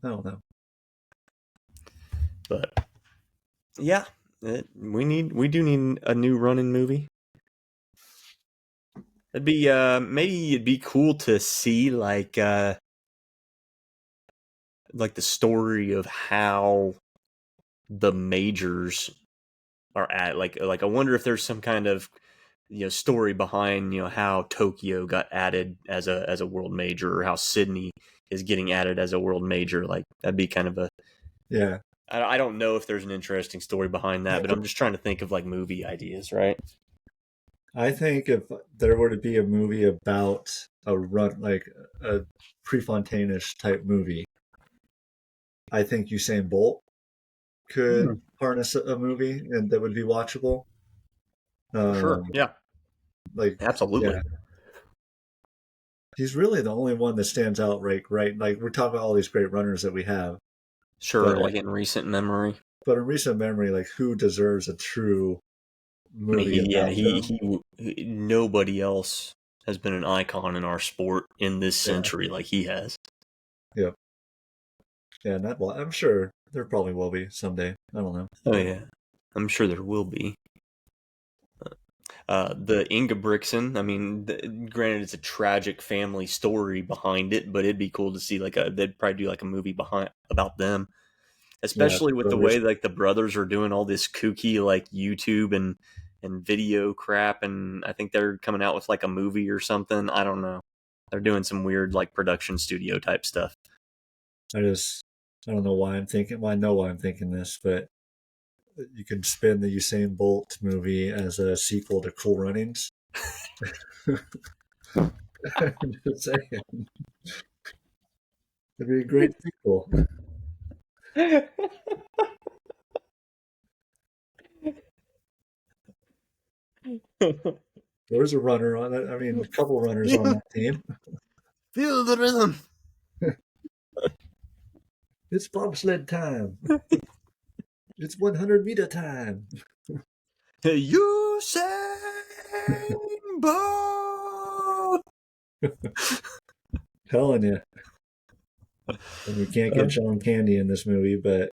I don't know. but yeah, we do need a new running movie. It'd be maybe it'd be cool to see like the story of how the majors are at like I wonder if there's some kind of story behind how Tokyo got added as a world major, or how Sydney is getting added as a world major. Like that'd be kind of a Yeah, I don't know if there's an interesting story behind that, but I'm just trying to think of like movie ideas, right? I think if there were to be a movie about a run, like a Prefontaine-ish type movie, I think Usain Bolt could Hmm. harness a movie and that would be watchable. For sure. Um, Yeah, like, absolutely. yeah, he's really the only one that stands out, right? Like we're talking about all these great runners that we have, Sure, but like in recent memory. in recent memory, like who deserves a true I mean, movie about them? nobody else has been an icon in our sport in this Yeah, century like he has. yeah, yeah. And that, well, I'm sure there probably will be someday. I don't know. Oh yeah, I'm sure there will be. The Ingebrigtsen, I mean, granted, it's a tragic family story behind it, but it'd be cool to see they'd probably do like a movie behind about them, Yeah, especially with the brothers. way like the brothers are doing all this kooky like YouTube and video crap, and I think they're coming out with like a movie or something. I don't know. They're doing some weird like production studio type stuff. I don't know why I'm thinking. Well, I know why I'm thinking this, but you can spin the Usain Bolt movie as a sequel to Cool Runnings. I'm just saying, it'd be a great sequel. There's a runner on it. I mean, a couple runners on that team. Feel the rhythm. It's bobsled time. It's 100-meter time. Usain Bolt. Telling you. And we can't get John Candy in this movie, but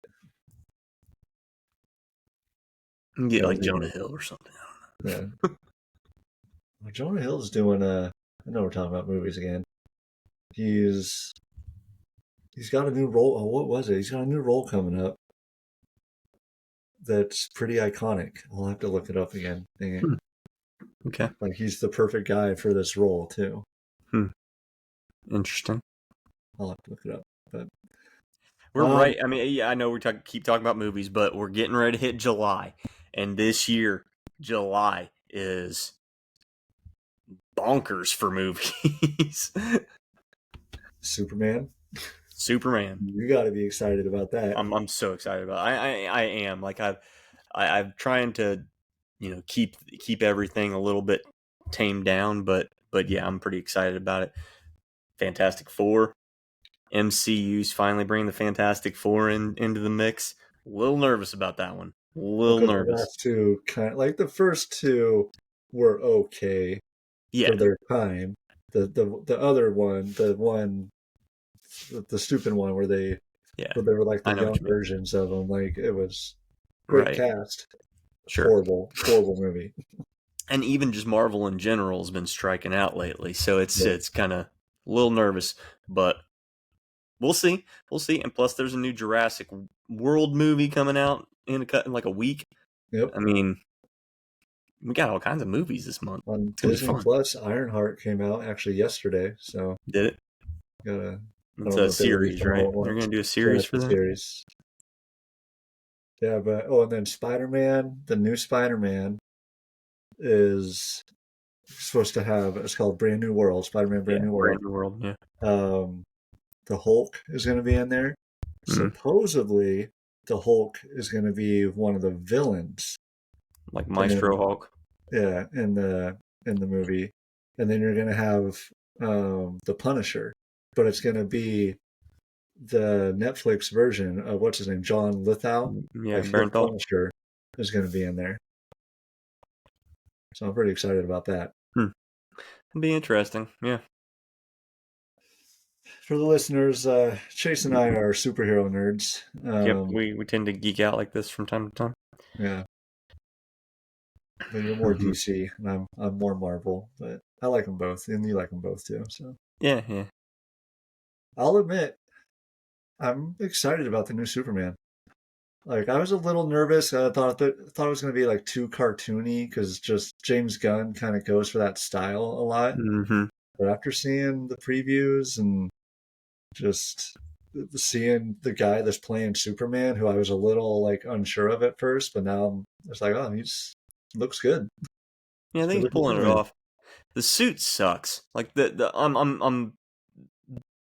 Get that like would be Jonah good. Hill or something. Yeah. Well, Jonah Hill's doing I know we're talking about movies again. He's he's got a new role. Oh, what was it? He's got a new role coming up that's pretty iconic. I'll have to look it up again. Dang it. Hmm. Okay. Like he's the perfect guy for this role too. Interesting. I'll have to look it up. But We're right. I mean, yeah, I know keep talking about movies, but we're getting ready to hit July, and this year, July is bonkers for movies. Superman, Superman. you got to be excited about that. I'm so excited about it. I am like I'm trying to keep everything a little bit tamed down, but yeah, I'm pretty excited about it. Fantastic Four, MCU's finally bringing the Fantastic Four into the mix. A little nervous about that one. A little Because the nervous. last two like the first two were okay Yeah. for their time. The other one, the stupid one where they were like I the know what young you mean. versions of them. Like it was great Right. cast. Sure. Horrible movie. And even just Marvel in general has been striking out lately, so it's kind of a little nervous, but we'll see. We'll see. And plus, there's a new Jurassic World movie coming out in like a week. Yep. I mean, we got all kinds of movies this month. On It's gonna be Disney fun. Plus, Ironheart came out actually yesterday. So Did it? gotta. It's a series, right? They're gonna do a series for that. Series. Yeah, but and then Spider-Man, the new Spider-Man is supposed to have. It's called Brand New World. Spider-Man Brand New World. Brand New World. Yeah. The Hulk is going to be in there. Supposedly, the Hulk is going to be one of the villains, like Maestro Hulk. Yeah, in the movie, and then you're going to have the Punisher, but it's going to be the Netflix version of what's his name, John Lithgow. Yeah, like his Punisher is going to be in there. So I'm pretty excited about that. It'll be interesting. Yeah. For the listeners, Chase and I are superhero nerds. Yep, we tend to geek out like this from time to time. Yeah. But you're more DC, and I'm more Marvel. But I like them both, and you like them both too. So yeah. I'll admit, I'm excited about the new Superman. Like I was a little nervous. I thought it was going to be like too cartoony because just James Gunn kind of goes for that style a lot. Mm-hmm. But after seeing the previews and just seeing the guy that's playing Superman, who I was a little like unsure of at first, but now it's like, oh, he looks good. Yeah, I think he's pulling it off. The suit sucks. Like I'm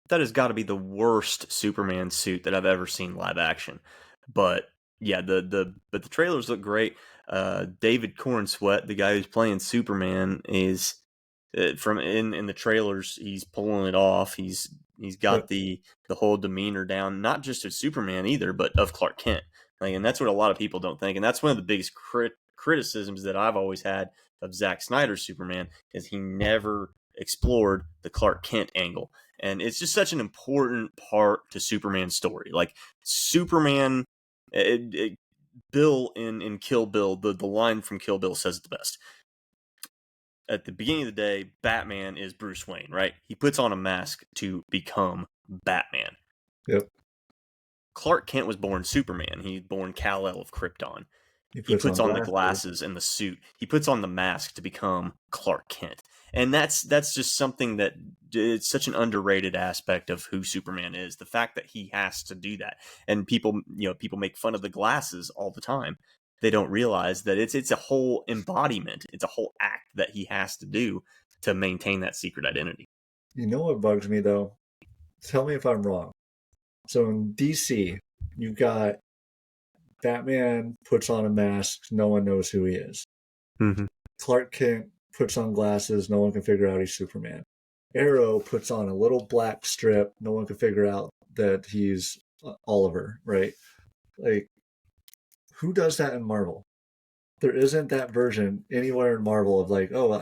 that has got to be the worst Superman suit that I've ever seen live action. But yeah, but the trailers look great. David Cornsweet, the guy who's playing Superman, is from in the trailers. He's pulling it off. He's got the whole demeanor down, not just of Superman either, but of Clark Kent. Like, and that's what a lot of people don't think. And that's one of the biggest criticisms that I've always had of Zack Snyder's Superman is he never explored the Clark Kent angle. And it's just such an important part to Superman's story. Like Superman, Bill in Kill Bill, the line from Kill Bill says it the best. At the beginning of the day, Batman is Bruce Wayne, right? He puts on a mask to become Batman. Yep. Clark Kent was born Superman. He's born Kal-El of Krypton. He puts on the glasses and the suit. He puts on the mask to become Clark Kent. And that's just something that it's such an underrated aspect of who Superman is. The fact that he has to do that. And people make fun of the glasses all the time. They don't realize that it's a whole embodiment. It's a whole act that he has to do to maintain that secret identity. You know what bugs me though? Tell me if I'm wrong. So in DC, you've got Batman puts on a mask, no one knows who he is. Mm-hmm. Clark Kent puts on glasses, no one can figure out he's Superman. Arrow puts on a little black strip, no one can figure out that he's Oliver, right? Like, who does that in Marvel? There isn't that version anywhere in Marvel of like, oh,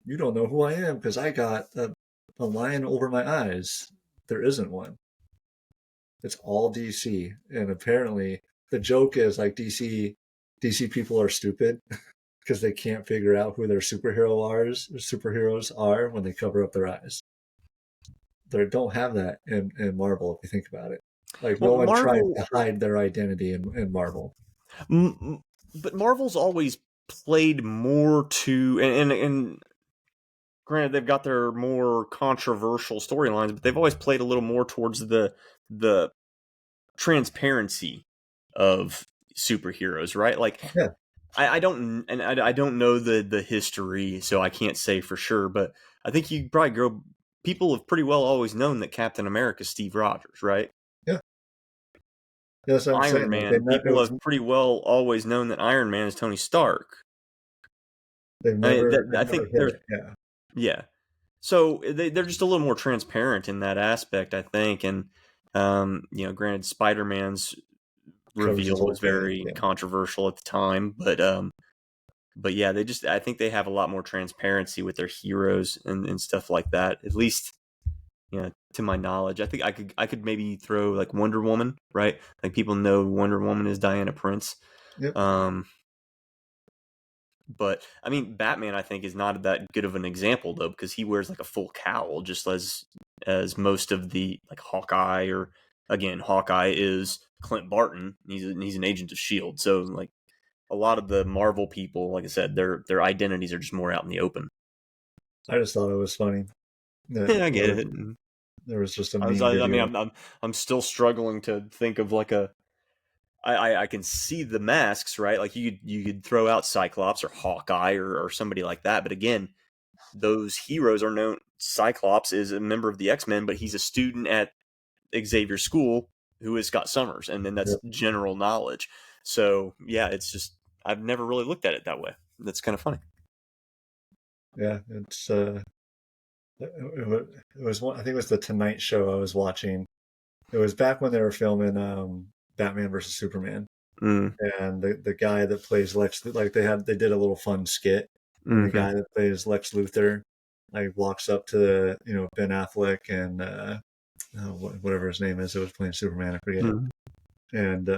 you don't know who I am because I got a line over my eyes. There isn't one. It's all DC, and apparently the joke is like DC people are stupid because they can't figure out who their superheroes are when they cover up their eyes. They don't have that in Marvel if you think about it. Like no one tries to hide their identity in Marvel. But Marvel's always played more to and granted they've got their more controversial storylines, but they've always played a little more towards the transparency of superheroes, right? Like yeah. I don't know the history, so I can't say for sure, but I think you probably people have pretty well always known that Captain America is Steve Rogers, right? Yeah. Yes, I'm Iron Man. People have pretty well always known that Iron Man is Tony Stark. They've never. I think there's yeah. So they're just a little more transparent in that aspect, I think, and granted, Spider-Man's Covers his reveal whole was very thing. controversial at the time, but yeah, I think they have a lot more transparency with their heroes and stuff like that. At least, to my knowledge, I think I could maybe throw like Wonder Woman, right? Like people know Wonder Woman is Diana Prince. Yep. But I mean, Batman, I think, is not that good of an example though, because he wears like a full cowl, just as most of the like Hawkeye, or again, Hawkeye is Clint Barton. He's an agent of Shield, so like a lot of the Marvel people, like I said, their identities are just more out in the open. I just thought it was funny that Yeah, I get it. there was just a I meme mean, video. I'm still struggling to think of like a. I can see the masks, right? Like you could throw out Cyclops or Hawkeye or somebody like that, but again, those heroes are known. Cyclops is a member of the X-Men, but he's a student at Xavier School who is Scott Summers, and then that's Yep. general knowledge. So yeah, it's just I've never really looked at it that way. That's kind of funny. Yeah, it's it was one, I think it was the Tonight Show I was watching. It was back when they were filming Batman versus Superman, Mm, and the guy that plays Lex, like they did a little fun skit, and the mm-hmm. guy that plays Lex Luthor like walks up to Ben Affleck and whatever his name is that was playing Superman, I forget. Mm-hmm. And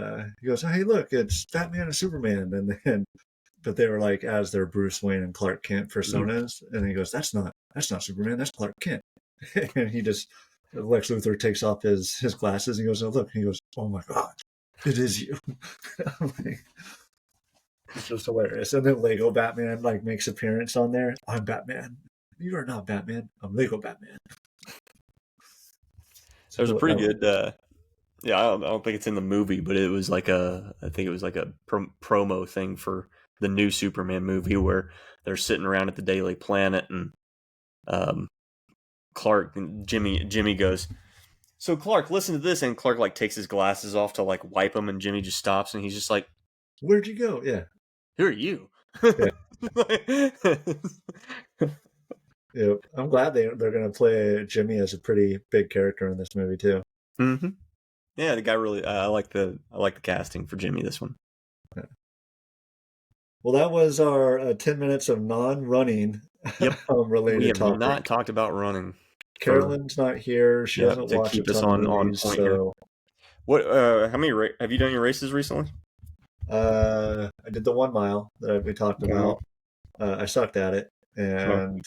he goes, "Hey, look, it's Batman and Superman." And then, but they were like as their Bruce Wayne and Clark Kent personas, and he goes, "That's not Superman, that's Clark Kent." And he just Lex Luthor takes off his glasses and he goes, "Oh look," and he goes, "Oh my God, it is you." I'm like, it's just hilarious. And then Lego Batman like makes appearance on there. "I'm Batman. You are not Batman. I'm Lego Batman." There's a So pretty good. Yeah, I don't think it's in the movie, but it was like I think it was like a promo thing for the new Superman movie where they're sitting around at the Daily Planet, and um, Clark and Jimmy goes, "So Clark, listen to this," and Clark like takes his glasses off to like wipe them, and Jimmy just stops, and he's just like, where'd you go? Yeah. "Who are you?" Yeah. Yeah, I'm glad they're going to play Jimmy as a pretty big character in this movie too. Mm-hmm. Yeah, the guy really. I like the casting for Jimmy this one. Yeah. Well, that was our 10 minutes of non-running Yep, we related have not topic. talked about running. Carolyn's not here. She doesn't To watch a keep us ton of on movies, point here. so What? How many have you done your races recently? I did the 1 mile that we talked about. I sucked at it, and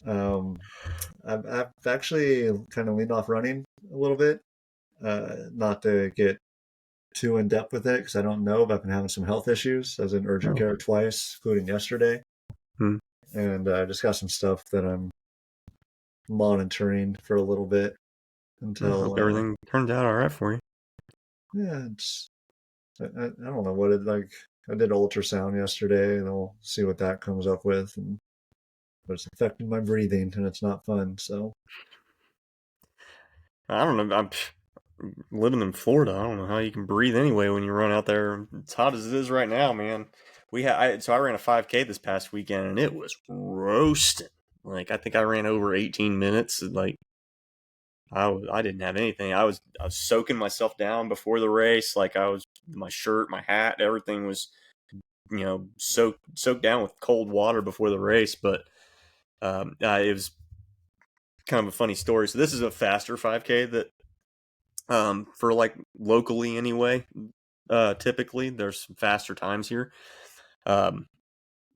I've actually kind of leaned off running a little bit. Not to get too in depth with it because I don't know, but I've been having some health issues. I was in urgent care twice, including yesterday, and I just got some stuff that I'm monitoring for a little bit until I hope everything turns out all right for you. Yeah, I don't know what it like. I did ultrasound yesterday, and I'll see what that comes up with, but it's affecting my breathing, and it's not fun. So I don't know. I'm living in Florida. I don't know how you can breathe anyway when you run out there. It's hot as it is right now, man. I ran a 5K this past weekend, and it was roasting. Like I think I ran over 18 minutes. And like I didn't have anything. I was soaking myself down before the race. Like my shirt, my hat, everything was soaked down with cold water before the race. But it was kind of a funny story. So this is a faster 5K that for like locally anyway. Typically there's some faster times here.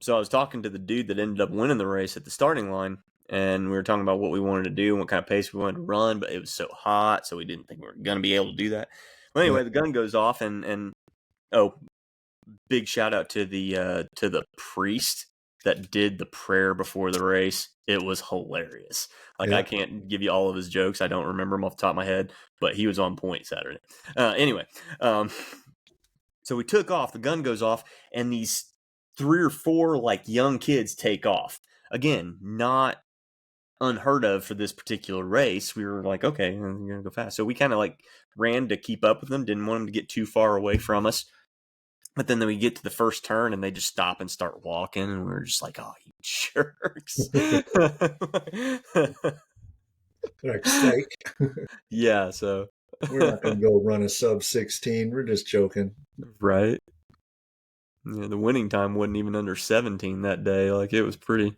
So I was talking to the dude that ended up winning the race at the starting line, and we were talking about what we wanted to do and what kind of pace we wanted to run, but it was so hot, so we didn't think we were going to be able to do that. Well, anyway, the gun goes off, and big shout out to the priest that did the prayer before the race. It was hilarious. Like I can't give you all of his jokes. I don't remember them off the top of my head, but he was on point Saturday. Anyway, so we took off. The gun goes off, and these 3 or 4 like young kids take off. Again, not unheard of for this particular race. We were like, okay, you're gonna go fast. So we kind of like ran to keep up with them. Didn't want them to get too far away from us. But then we get to the first turn and they just stop and start walking, and we were just like, oh, you jerks. like psych. Yeah, so We're not going to go run a sub 16. We're just joking. Right. Yeah, the winning time wasn't even under 17 that day. Like, it was pretty.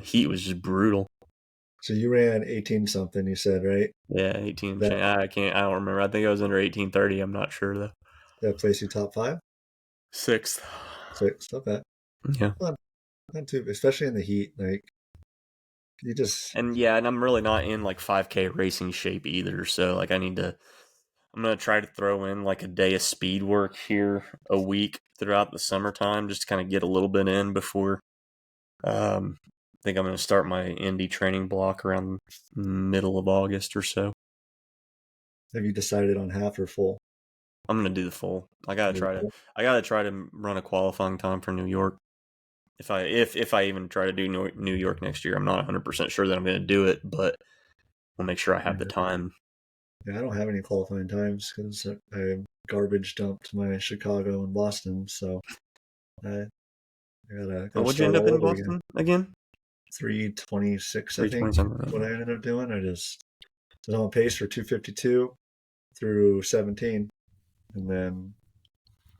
Heat was just brutal. So you ran 18 something, you said, right? Yeah, 18. That, I don't remember. I think I was under 18:30. I'm not sure though. that placed you top 5? Sixth. 6. Okay. Yeah. Not too, especially in the heat. Like, you just. And I'm really not in like 5K racing shape either. So like, I'm gonna try to throw in like a day of speed work here a week throughout the summertime, just to kind of get a little bit in before. I think I'm gonna start my Indy training block around middle of August or so. Have you decided on half or full? I'm gonna do the full. I gotta try to run a qualifying time for New York. If I even try to do New York next year, I'm not 100% sure that I'm gonna do it, but we'll make sure I have the time. Yeah, I don't have any qualifying times because I garbage dumped my Chicago and Boston, so I gotta What'd you start end up all in over Boston again? 3:26, I think. 3:20 something. What I ended up doing, I just was on pace for 2:52 through 17, and then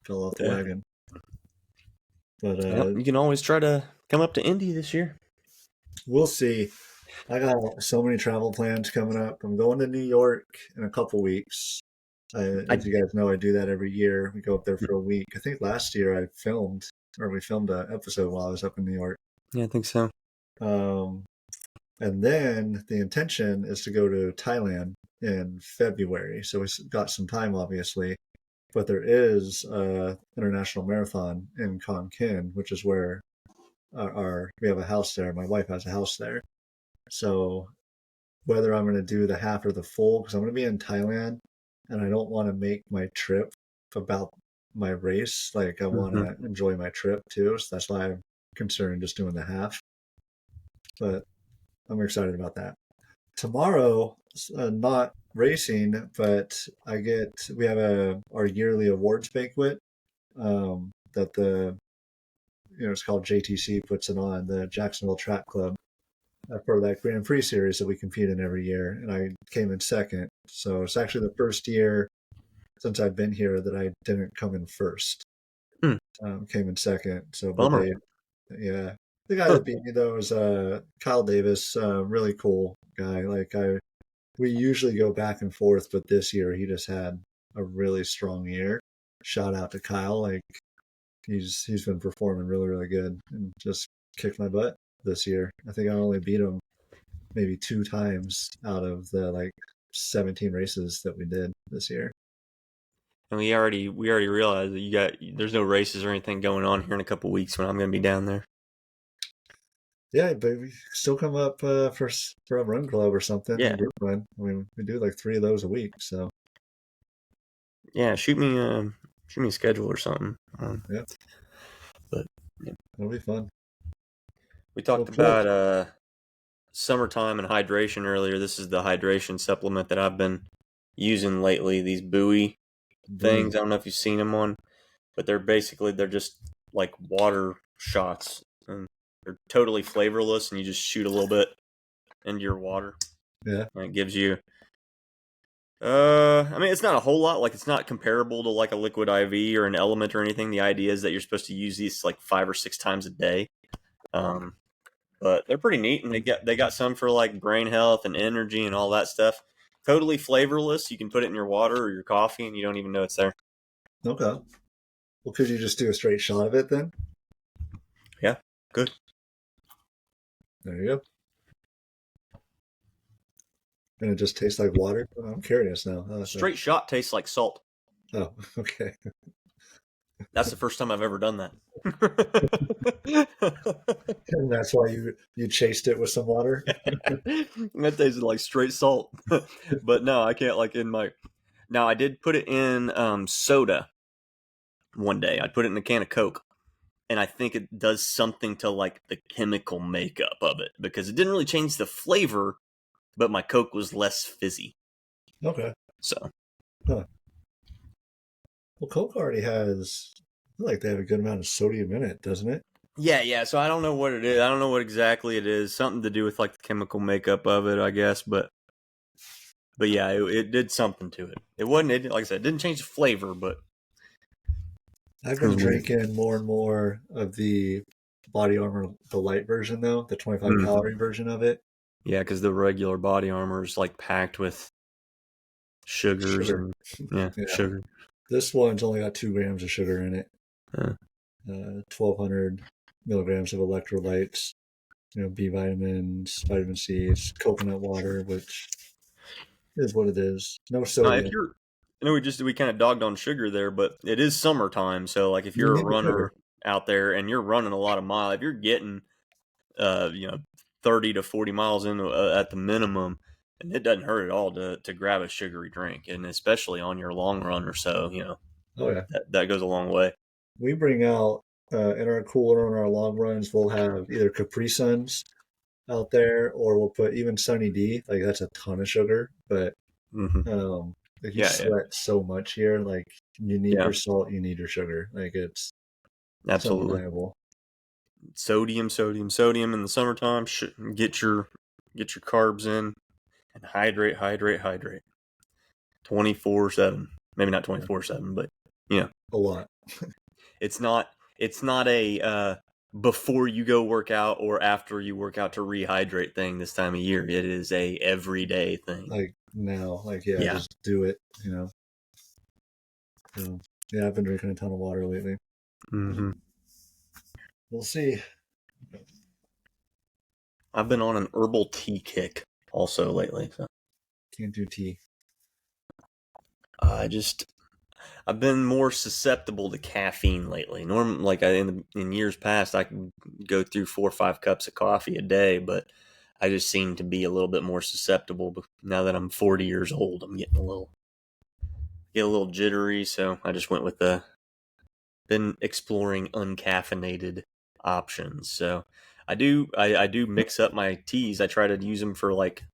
fell off the Yeah. wagon. But You can always try to come up to Indy this year. we'll see. I got so many travel plans coming up. I'm going to New York in a couple weeks. As you guys know, I do that every year. We go up there for a week. I think last year we filmed an episode while I was up in New York. Yeah, I think so. And then the intention is to go to Thailand in February. So we got some time, obviously. But there is an international marathon in Khon Kaen, which is where we have a house there. My wife has a house there. So whether I'm going to do the half or the full, because I'm going to be in Thailand and I don't want to make my trip about my race. Like, I want to enjoy my trip too. So that's why I'm considering just doing the half. But I'm excited about that. Tomorrow, not racing, but we have our yearly awards banquet that it's called JTC puts it on, the Jacksonville Track Club, for that Grand Prix series that we compete in every year, and I came in second. So it's actually the first year since I've been here that I didn't come in first. Came in second. So, but Bummer. the guy that beat me though was Kyle Davis, really cool guy. Like, we usually go back and forth, but this year he just had a really strong year. Shout out to Kyle. Like, he's been performing really, really good and just kicked my butt this year. I think I only beat him maybe 2 times out of the 17 races that we did this year. And we already realized that there's no races or anything going on here in a couple weeks when I'm going to be down there. Yeah, but we still come up for a run club or something. Yeah. Group run. I mean, we do 3 of those a week. So yeah, shoot me a schedule or something. Yeah, but yeah, it'll be fun. We talked about summertime and hydration earlier. This is the hydration supplement that I've been using lately. These buoy things. I don't know if you've seen them on, but they're just like water shots, and they're totally flavorless, and you just shoot a little bit into your water. Yeah. And it gives you I mean, it's not a whole lot. Like, it's not comparable to like a liquid IV or an element or anything. The idea is that you're supposed to use these like 5 or 6 times a day. But they're pretty neat, and they got some for like brain health and energy and all that stuff. Totally flavorless. You can put it in your water or your coffee, and you don't even know it's there. Okay. Well, could you just do a straight shot of it then? Yeah, good. There you go. And it just tastes like water? I'm curious now. Straight shot tastes like salt. Oh, okay. That's the first time I've ever done that. And that's why you chased it with some water? That tasted like straight salt. But no, I can't Now, I did put it in soda one day. I put it in a can of Coke. And I think it does something to like the chemical makeup of it, because it didn't really change the flavor, but my Coke was less fizzy. Okay. So. Huh. Well, Coke already has, I feel like they have a good amount of sodium in it, doesn't it? Yeah. So I don't know what it is. I don't know what exactly it is. Something to do with like the chemical makeup of it, I guess. But But yeah, it did something to it. It wasn't. It, like I said, it didn't change the flavor, but I've it was been weird. drinking more and more of the body armor, the light version though, the 25 Mhm. calorie version of it. Yeah, because the regular body armor is like packed with sugars Sugar. and Yeah. sugar. This one's only got 2 grams of sugar in it. Uh, 1,200 milligrams of electrolytes, B vitamins, vitamin C, coconut water, which is what it is. No now, if sodium. you're, I know we kind of dogged on sugar there, but it is summertime, so like if You you're a need the sugar. runner out there and you're running a lot of miles, if you're getting 30 to 40 miles in at the minimum, and it doesn't hurt at all to grab a sugary drink, and especially on your long run or so, Oh yeah. that goes a long way. We bring out in our cooler on our long runs, we'll have either Capri Suns out there, or we'll put even Sunny D. Like that's a ton of sugar, but Hmm. like you Yeah, sweat so much here. Like you need yeah, your salt, you need your sugar. Like it's absolutely. undeniable. Sodium, sodium, sodium in the summertime. Get your carbs in and hydrate, hydrate, hydrate. 24/7. Maybe not Yeah, 24/7, but yeah, a lot. it's not a before you go work out or after you work out to rehydrate thing this time of year. It is a everyday thing. Like now, like yeah, Yeah. just do it. So, yeah, I've been drinking a ton of water lately. Hmm. We'll see. I've been on an herbal tea kick also lately. So Can't do tea. I just I've been more susceptible to caffeine lately. Like in years past, I could go through 4 or 5 cups of coffee a day, but I just seem to be a little bit more susceptible. But now that I'm 40 years old, I'm getting a little jittery. So I just went with been exploring uncaffeinated options. So I do mix up my teas. I try to use them for like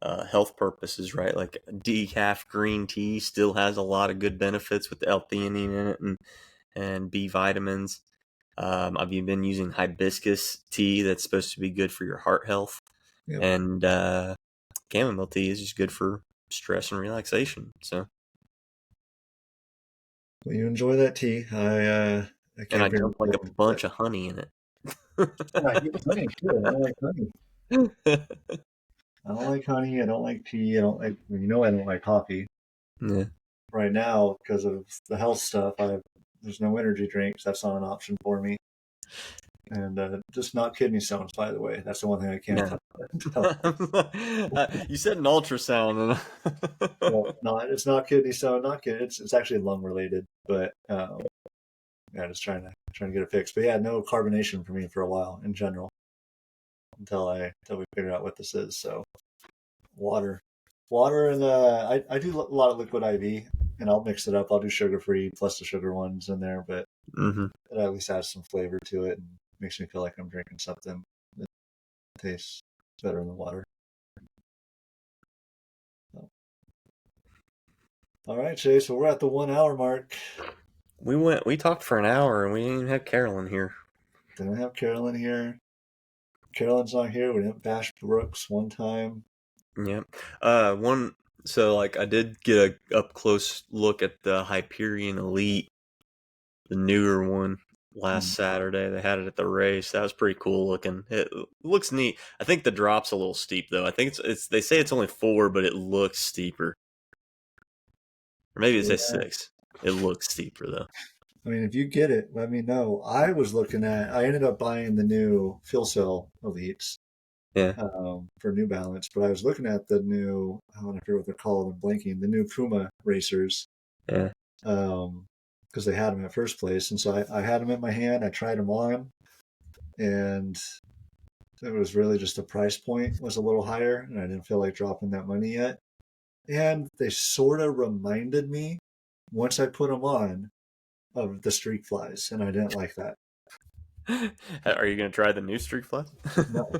health purposes, right? Like decaf green tea still has a lot of good benefits with the L-theanine in it and B vitamins. I've been using hibiscus tea that's supposed to be good for your heart health, Yep. and chamomile tea is just good for stress and relaxation. So, Well, you enjoy that tea. I and I can't bring dump like a myself to bunch of honey in it. I hate honey too. I don't like honey. I don't like honey. I don't like tea. I don't like. I don't like coffee. Yeah. Right now, because of the health stuff, there's no energy drinks. That's not an option for me. And just not kidney stones, by the way. That's the one thing I can't No. tell. You said an ultrasound. Well, no, it's not kidney stone. Not kidney. It's actually lung related. But yeah, just trying to get it fixed. But yeah, no carbonation for me for a while in general until we figure out what this is. So water, water, and I do a lot of liquid IV, and I'll mix it up. I'll do sugar free plus the sugar ones in there, but Hmm. it at least adds some flavor to it and makes me feel like I'm drinking something that tastes better than the water. So. All right, Chase. So we're at the 1 hour mark. We talked for an hour and we didn't even have Carolyn here. Didn't have Carolyn here. Carolyn's not here. We didn't bash Brooks one time. Yep. So like I did get a up close look at the Hyperion Elite, the newer one last Saturday. They had it at the race. That was pretty cool looking. It looks neat. I think the drop's a little steep though. I think it's they say it's only 4, but it looks steeper. Or maybe it says 6. It looks steeper though. I mean, if you get it, let me know. I ended up buying the new Fuel Cell Elites Yeah. for New Balance, but I was looking at the new, I don't know what they're called, I'm blanking, the new Puma racers, Yeah. because they had them at first place. And so I had them in my hand, I tried them on, and it was really just the price point was a little higher, and I didn't feel like dropping that money yet. And they sort of reminded me, once I put them on, of the Streak Flies, and I didn't like that. Are you going to try the new Streak Fly? No.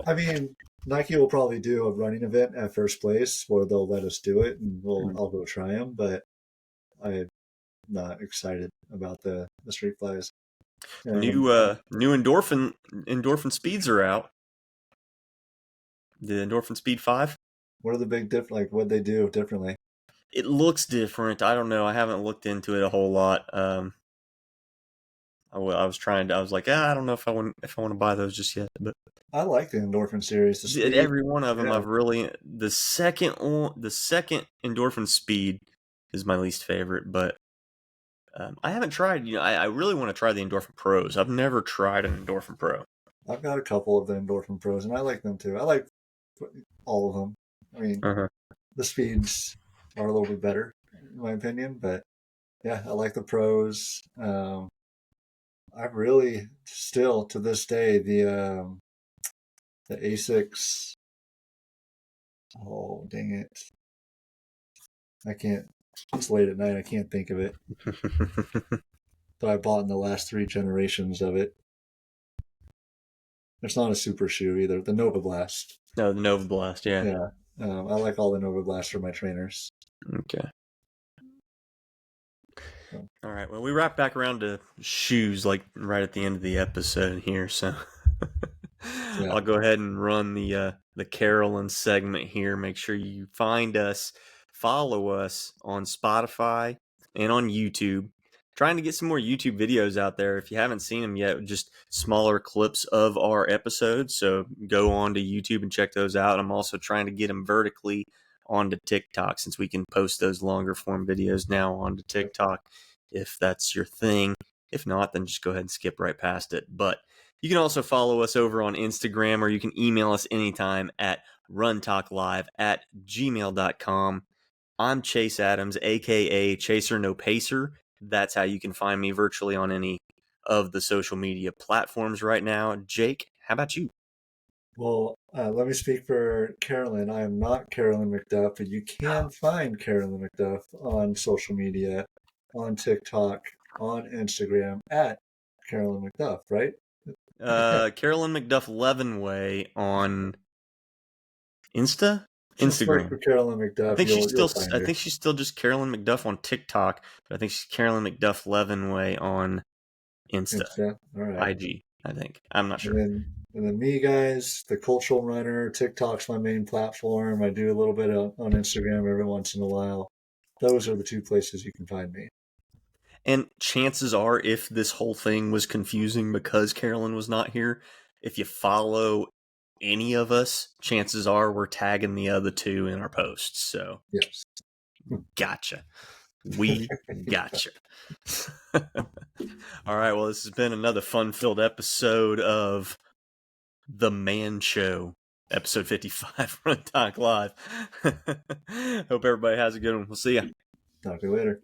I mean, Nike will probably do a running event at first place where they'll let us do it, and I'll go try them. But I'm not excited about the Street Flies. New endorphin speeds are out. The endorphin speed 5. What are the big like what they do differently? It looks different. I don't know. I haven't looked into it a whole lot. I was trying to. I was like, I don't know if I want to buy those just yet. But I like the endorphin series. The speed, every one of them, yeah. I've really the second endorphin speed is my least favorite. But I haven't tried. I really want to try the endorphin pros. I've never tried an endorphin pro. I've got a couple of the endorphin pros, and I like them too. I like all of them. I mean, Uh-huh. the speeds are a little bit better, in my opinion, but yeah, I like the pros. I really still to this day the Asics. Oh dang it! I can't. It's late at night. I can't think of it. But I bought in the last 3 generations of it. It's not a super shoe either. The Nova Blast. No, the Nova Blast. Yeah. Yeah, I like all the Nova Blasts for my trainers. Okay. All right. Well, we wrap back around to shoes like right at the end of the episode here, so Yeah. I'll go ahead and run the Carolyn segment here. Make sure you find us, follow us on Spotify and on YouTube. Trying to get some more YouTube videos out there. If you haven't seen them yet, just smaller clips of our episodes. So go on to YouTube and check those out. I'm also trying to get them vertically onto TikTok, since we can post those longer form videos now onto TikTok, if that's your thing. If not, then just go ahead and skip right past it. But you can also follow us over on Instagram, or you can email us anytime at runtalklive@gmail.com. I'm Chase Adams, aka Chaser No Pacer. That's how you can find me virtually on any of the social media platforms right now. Jake, how about you? Well, let me speak for Carolyn. I am not Carolyn McDuff, but you can find Carolyn McDuff on social media, on TikTok, on Instagram at Carolyn McDuff, right? Carolyn McDuff Levenway on Just look for Instagram. Carolyn McDuff. You'll find I her. think she's still just Carolyn McDuff on TikTok, but I think she's Carolyn McDuff Levenway on Insta. All right. IG. I think. I'm not sure. And then me, guys, the cultural runner. TikTok's my main platform. I do a little bit on Instagram every once in a while. Those are the 2 places you can find me. And chances are, if this whole thing was confusing because Carolyn was not here, if you follow any of us, chances are we're tagging the other 2 in our posts. So, Yes. gotcha. We gotcha. All right. Well, this has been another fun-filled episode of The Man Show, episode 55, RunTok Live. Hope everybody has a good one. We'll see ya. Talk to you later.